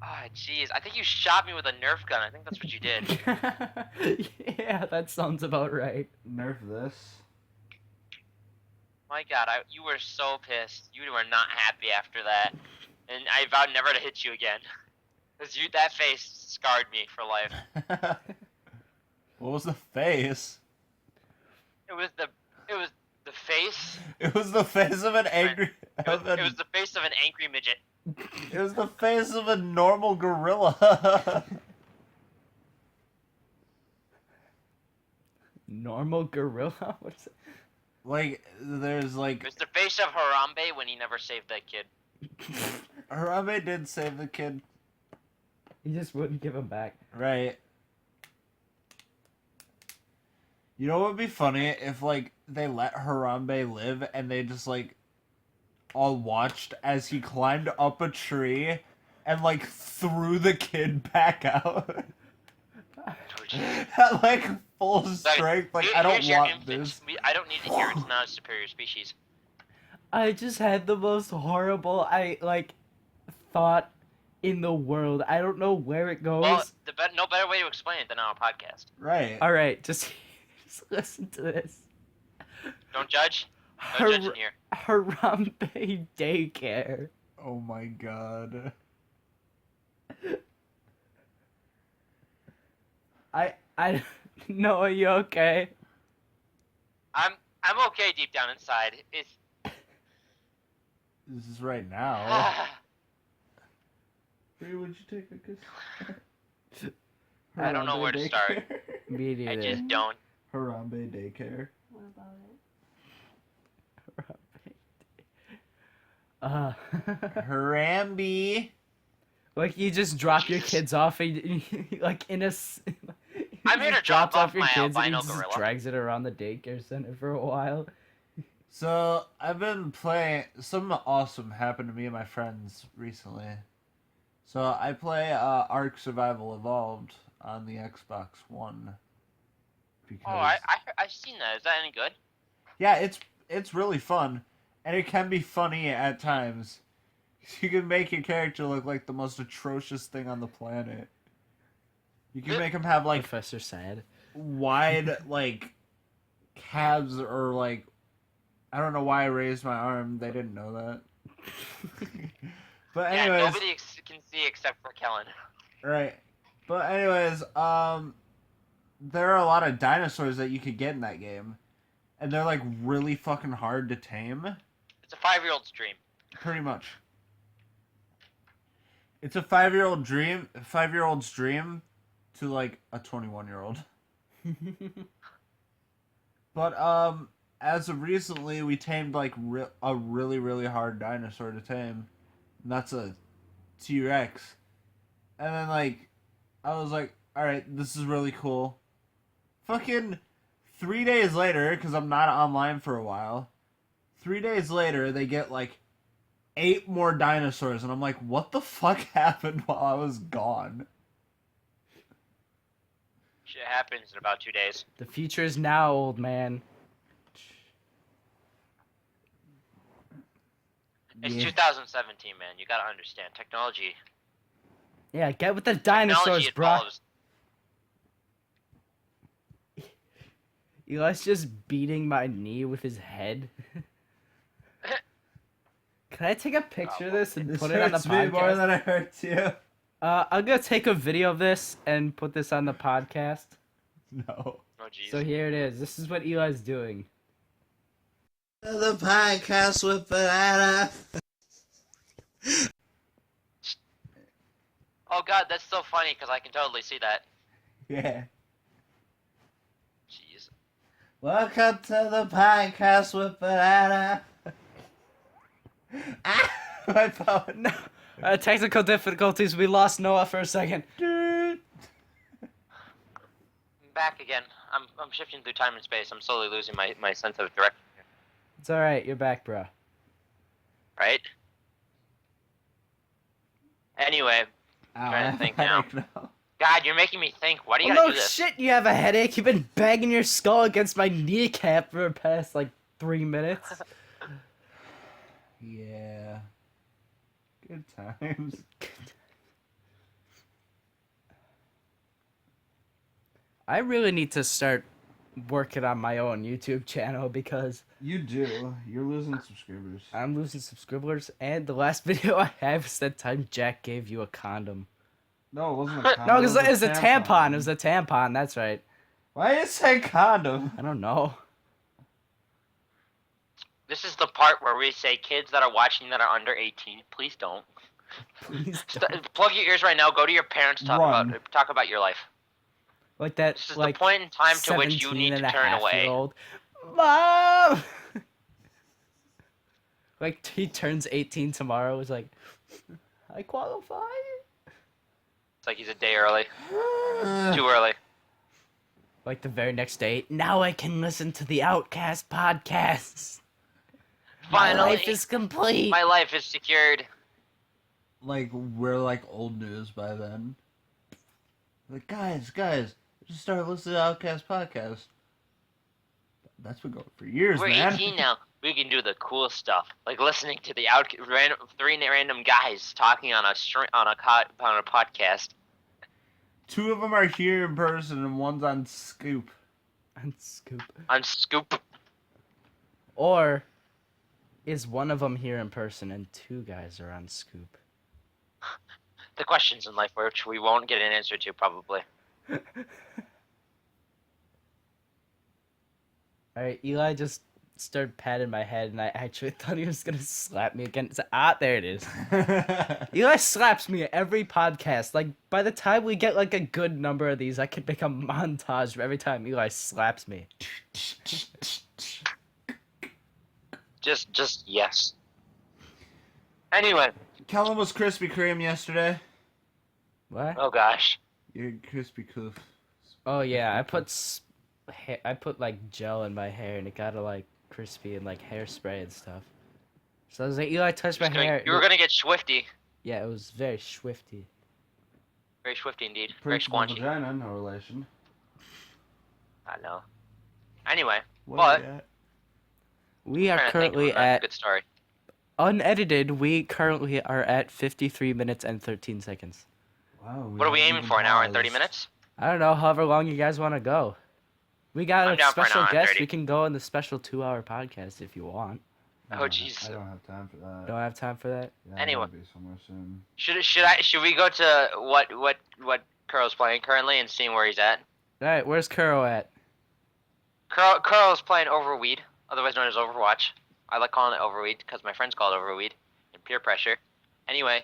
Ah, jeez. I think you shot me with a Nerf gun. I think that's what you did. Yeah, that sounds about right. Nerf this. My god, you were so pissed. You were not happy after that. And I vowed never to hit you again. Because that face scarred me for life. What was the face? It was the face. It was the face of an angry. It was the face of an angry midget. It was the face of a normal gorilla. Normal gorilla? What's it? Like, there's like. It was the face of Harambe when he never saved that kid. Harambe did save the kid. He just wouldn't give him back. Right. You know what would be funny if, like, they let Harambe live and they just, like, all watched as he climbed up a tree and, like, threw the kid back out. At, like, full strength. Like, I don't want this. I don't need to hear it's not a superior species. I just had the most horrible, thought in the world. I don't know where it goes. Well, no better way to explain it than on a podcast. Right. Alright, just listen to this. Don't judge. No judging here. Harambe daycare. Oh my god. I no, are you okay? I'm okay deep down inside. It's This is right now. Hey, would you take a kiss? I don't know where to start. Me neither. I just don't. Harambe daycare. What about it? Harambe. Like you just drop your kids off and like in a I'm here to drops drop off your my kids and he albino just gorilla. drags it around the daycare center for a while. So, I've been playing... Something awesome happened to me and my friends recently. So, I play Ark Survival Evolved on the Xbox One. Because... Oh, I've seen that. Is that any good? Yeah, it's really fun. And it can be funny at times. You can make your character look like the most atrocious thing on the planet. You can make him have, like, Professor Sad. wide, like, calves or, like... I don't know why I raised my arm. They didn't know that. But anyways... Yeah, nobody can see except for Kellan. Right. But anyways, there are a lot of dinosaurs that you could get in that game. And they're, like, really fucking hard to tame. It's a 5-year-old's dream. Pretty much. It's a 5-year-old's dream to, like, a 21-year-old. But, as of recently, we tamed, like, a really, really hard dinosaur to tame. And that's a T-Rex. And then, like, I was like, alright, this is really cool. Fucking 3 days later, because I'm not online for a while, 3 days later, they get, like, 8 more dinosaurs. And I'm like, what the fuck happened while I was gone? Shit happens in about 2 days. The future is now, old man. It's Yeah. 2017, man. You gotta understand. Technology Yeah, get with the dinosaurs, bro. evolves. Eli's just beating my knee with his head. Can I take a picture of this and put it on the hurts me more podcast? than it hurts you. I'm gonna take a video of this and put this on the podcast. No. Oh, jeez. So here it is. This is what Eli's doing. The podcast with banana. Oh god, that's so funny because I can totally see that. Yeah. Jeez. Welcome to the podcast with banana. Ah, my phone. No. Technical difficulties. We lost Noah for a second. I'm back again. I'm shifting through time and space. I'm slowly losing my sense of direction. It's alright. You're back, bro. Right? Anyway, Ow, trying to I have think a now. headache now. God, you're making me think. Why do you Oh gotta no do this? shit, you have a headache. You've been banging your skull against my kneecap for the past like 3 minutes. Yeah. Good times. I really need to start working on my own YouTube channel because You do. You're losing subscribers. I'm losing subscribers, and the last video I have was that time Jack gave you a condom. No, it wasn't a condom. No, because it was it's a tampon. It was a tampon. That's right. Why did you say condom? I don't know. This is the part where we say kids that are watching that are under 18, please don't. Please don't. Plug your ears right now. Go to your parents. Run. Talk about your life. Like that. This is like the point in time to which you 17 need and to a turn half away. year old. Mom. Like he turns 18 tomorrow. Is like, I qualify. It's like he's a day early. Too early. Like the very next day, now I can listen to the Outcast podcasts. Finally, My life is complete. my life is secured. Like, we're like old news by then. Like, guys, just started listening to Outcast podcast. That's been going for years, We're man. 18 now. We can do the cool stuff, like listening to the three random guys talking on a podcast. 2 of them are here in person and one's on Scoop. On Scoop. On Scoop. Or is one of them here in person and 2 guys are on Scoop? The questions in life which we won't get an answer to probably. Alright, Eli just started patting my head and I actually thought he was gonna slap me again. There it is. Eli slaps me at every podcast. Like, by the time we get like a good number of these, I could make a montage of every time Eli slaps me. Just yes. Anyway. Kellan was Krispy Kreme yesterday. What? Oh gosh. You're Krispy Kreme. Oh yeah, I put like gel in my hair and it got like crispy and like hairspray and stuff. So I was like, Eli, touch my hair. You were gonna get swifty. Yeah, it was very swifty. Very swifty indeed. Very Principal squanchy. vagina, no relation. I know. Anyway, What but are you at? We I'm are trying to think of currently another at good story. unedited. We currently are at 53 minutes and 13 seconds. Wow, What are we aiming for? An hour and 30 minutes? I don't know, however long you guys want to go. We got I'm a down for an special hour and guest. 30. We can go on the special 2-hour podcast if you want. Oh jeez. I don't have time for that. Don't have time for that. Yeah, Anyway. I'll be somewhere soon. Should we go to what Curl's playing currently and seeing where he's at? All right, where's Kuro at? Curl's playing Overweed, otherwise known as Overwatch. I like calling it Overweed because my friends call it Overweed and peer pressure. Anyway,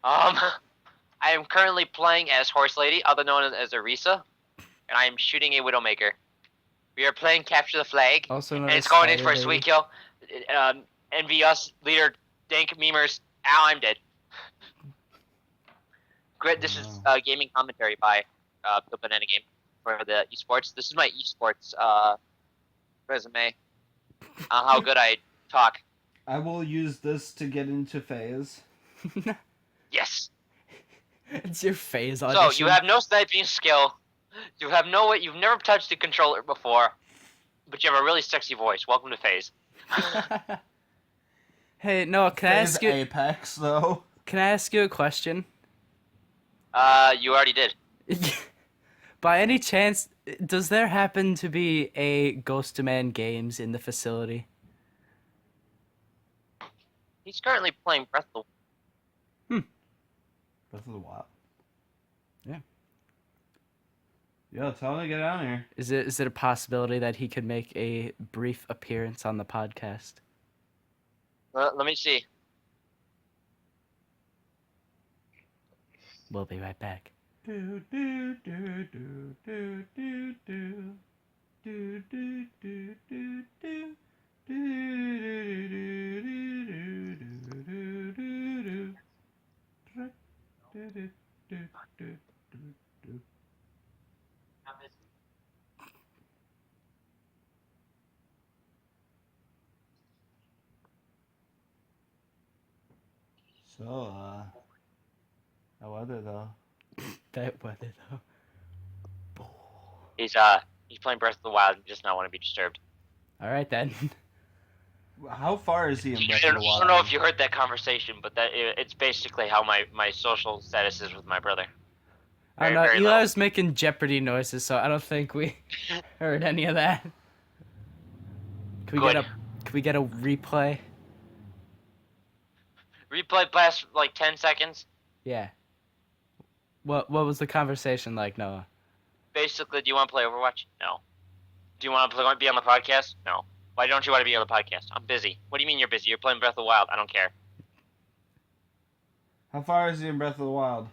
I am currently playing as Horse Lady, other known as Arisa, and I am shooting a Widowmaker. We are playing Capture the Flag, Also known and as it's going in for a Spider sweet Lady. kill. Envy us, leader, dank memers. Ow, I'm dead. Great, this is gaming commentary by the Banana Game for the esports. This is my esports resume. How good I talk. I will use this to get into phase. Yes. It's your phase So audition. you have no sniping skill. You've never touched a controller before, but you have a really sexy voice. Welcome to Phase. Hey, Noah, can I Phase ask you? Apex, though. Can I ask you a question? You already did. By any chance, does there happen to be a Ghost of Man Games in the facility? He's currently playing Breath of the Breath of the Wild. Yeah. Yo, tell him to get down here. Is it a possibility that he could make a brief appearance on the podcast? Let me see. We'll be right back. Do do do do do do do do do do do do. So, How weather though? That weather though. He's playing Breath of the Wild and just not want to be disturbed. All right then. How far is he in Breath I of the Wild? don't know if you heard that conversation, but it's basically how my social status is with my brother. I don't Very, know. very Eli low. was making Jeopardy noises, so I don't think we heard any of that. Can we get a replay? Replay past like 10 seconds. Yeah. What was the conversation like, Noah? Basically, do you want to play Overwatch? No. Do you want to be on the podcast? No. Why don't you want to be on the podcast? I'm busy. What do you mean you're busy? You're playing Breath of the Wild. I don't care. How far is he in Breath of the Wild?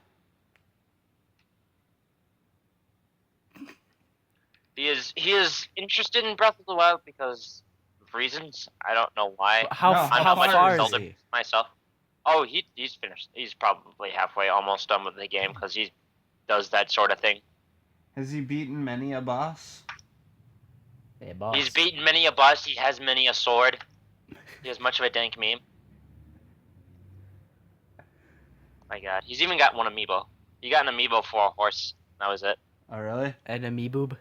He is interested in Breath of the Wild because of reasons. I don't know why. How No, I'm how not much far of a is Zelda he? myself. Oh, he's finished. He's probably halfway, almost done with the game because he does that sort of thing. Has he beaten many a boss? Hey, boss. He's beaten many a boss. He has many a sword. He has much of a dank meme. My God, he's even got one amiibo. He got an amiibo for a horse. That was it. Oh really? An amiibo.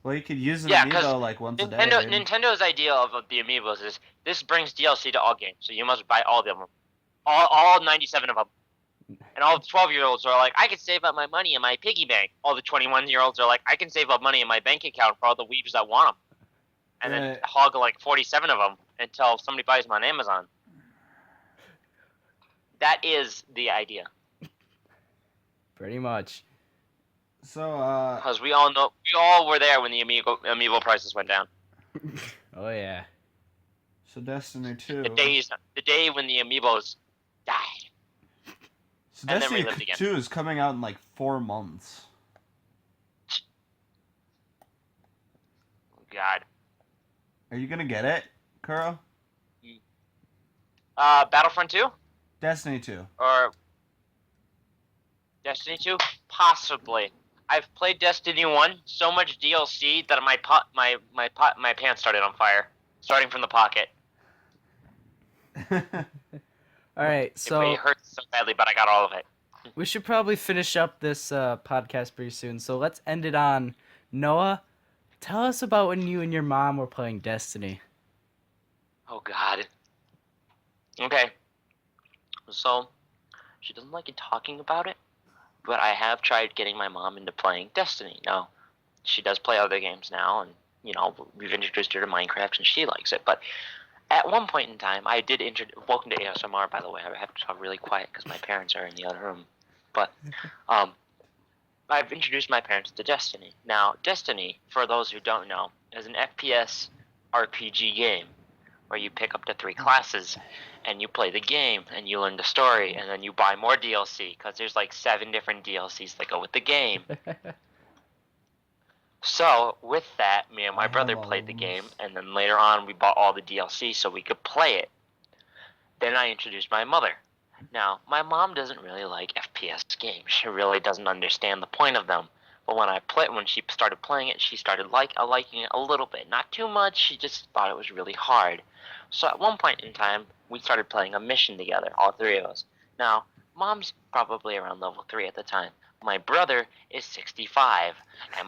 Well, you could use an Yeah, 'cause amiibo like once a day. Nintendo's idea of the amiibos is this brings DLC to all games, so you must buy all of them, all 97 of them. And all the 12-year-olds are like, I can save up my money in my piggy bank. All the 21-year-olds are like, I can save up money in my bank account for all the weebs that want them. And then Right. hog like 47 of them until somebody buys them on Amazon. That is the idea. Pretty much. So, Because we all were there when the amiibo prices went down. Oh yeah. so Destiny 2. The day when the amiibos died. So and then Destiny relived again. 2 is coming out in like 4 months. God. Are you gonna get it, Kuro? Battlefront 2? Destiny 2. Or Destiny 2? Possibly. I've played Destiny 1, so much DLC that my pants started on fire, starting from the pocket. All right, so It hurts so badly, but I got all of it. we should probably finish up this podcast pretty soon. So let's end it on Noah. Tell us about when you and your mom were playing Destiny. Oh God. Okay. So, she doesn't like it talking about it, but I have tried getting my mom into playing Destiny. Now, she does play other games now, and we've introduced her to Minecraft, and she likes it. But at one point in time, I did welcome to ASMR, by the way. I have to talk really quiet because my parents are in the other room. But I've introduced my parents to Destiny. Now, Destiny, for those who don't know, is an FPS RPG game where you pick up to 3 classes and you play the game and you learn the story and then you buy more DLC because there's like 7 different DLCs that go with the game. So, with that, me and my brother played the game, and then later on we bought all the DLC so we could play it. Then I introduced my mother. Now, my mom doesn't really like FPS games. She really doesn't understand the point of them. But when she started playing it, she started liking it a little bit. Not too much, she just thought it was really hard. So at one point in time, we started playing a mission together, all 3 of us. Now, mom's probably around level 3 at the time. My brother is 65, and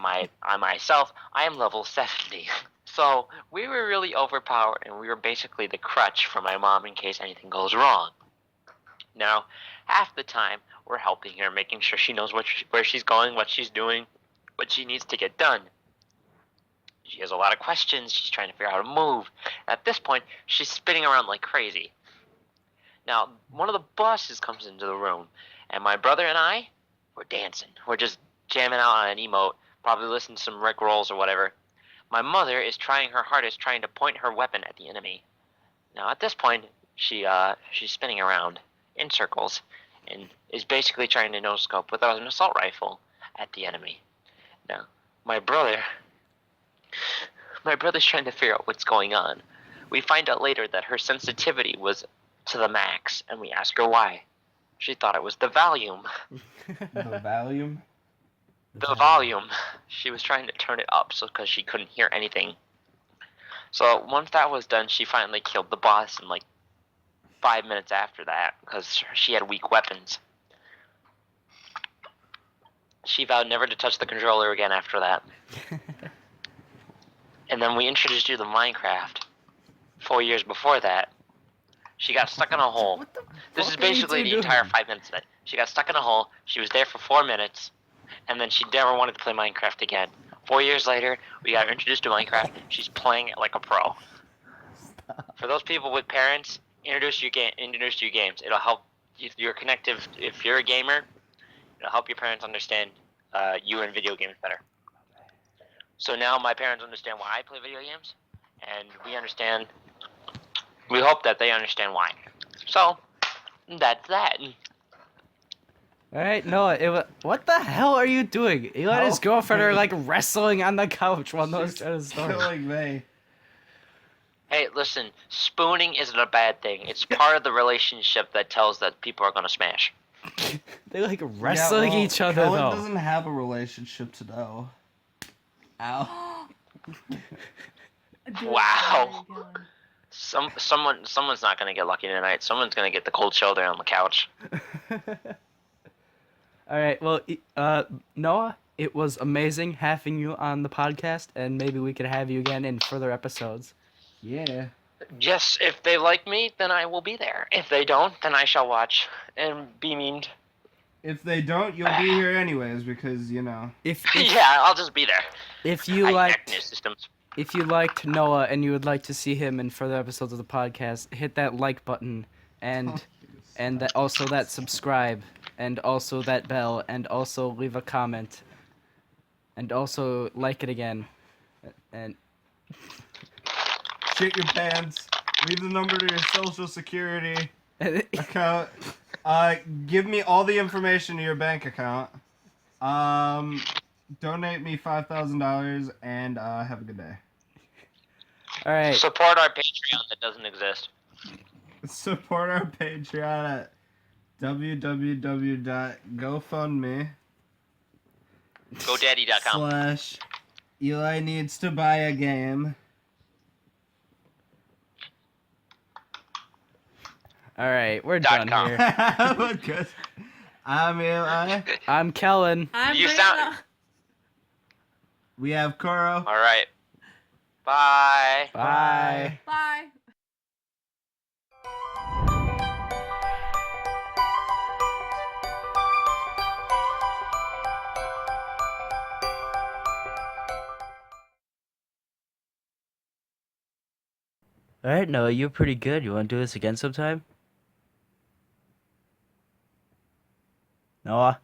myself, I am level 70. So we were really overpowered, and we were basically the crutch for my mom in case anything goes wrong. Now, half the time, we're helping her, making sure she knows where she's going, what she's doing, what she needs to get done. She has a lot of questions. She's trying to figure out how to move. At this point, she's spinning around like crazy. Now, one of the bosses comes into the room, and my brother and I, we're dancing. We're just jamming out on an emote, probably listening to some Rick Rolls or whatever. My mother is trying her hardest, trying to point her weapon at the enemy. Now, at this point, she's spinning around in circles and is basically trying to no-scope with an assault rifle at the enemy. Now, my brother's trying to figure out what's going on. We find out later that her sensitivity was to the max, and we ask her why. She thought it was the volume. The volume? The volume. She was trying to turn it up because she couldn't hear anything. So once that was done, she finally killed the boss in like 5 minutes after that because she had weak weapons. She vowed never to touch the controller again after that. And then we introduced you to Minecraft. 4 years before that, she got stuck in a hole. What the This is fuck are you basically two the entire doing? 5 minutes of it. She got stuck in a hole. She was there for 4 minutes, and then she never wanted to play Minecraft again. 4 years later, we got her introduced to Minecraft. She's playing it like a pro. For those people with parents, introduce your games. It'll help if you're connective. If you're a gamer, it'll help your parents understand you and video games better. So now my parents understand why I play video games, and we hope that they understand why. So that's that. Alright, Noah, what the hell are you doing? Eli and his Help girlfriend are me. like wrestling on the couch while Noah's She's telling his story. killing me. Hey, listen, spooning isn't a bad thing. It's part of the relationship that tells that people are gonna smash. They like wrestling each other Kellan though. doesn't have a relationship to know. Ow. Wow. Someone's not gonna get lucky tonight. Someone's gonna get the cold shoulder on the couch. Alright, well, Noah, it was amazing having you on the podcast, and maybe we could have you again in further episodes. Yeah. Yes, if they like me, then I will be there. If they don't, then I shall watch and be mean. If they don't, you'll be here anyways because, you know. If Yeah, I'll just be there. if you I hacked liked new systems. if you liked Noah and you would like to see him in further episodes of the podcast, hit that like button and that subscribe and also that bell and also leave a comment and also like it again and Shit your pants. Leave the number to your social security and account. Give me all the information to your bank account. Donate me $5,000 and have a good day. all right. Support our Patreon that doesn't exist. Support our Patreon at www.gofundme GoDaddy.com. / Eli needs to buy a game. All right, we're done .com. here. Good. I'm Eli. I'm Kellan. I'm You Brianna. sound- We have Koro. All right. Bye. Bye. Bye. All right, Noah, you're pretty good. You want to do this again sometime? Noah?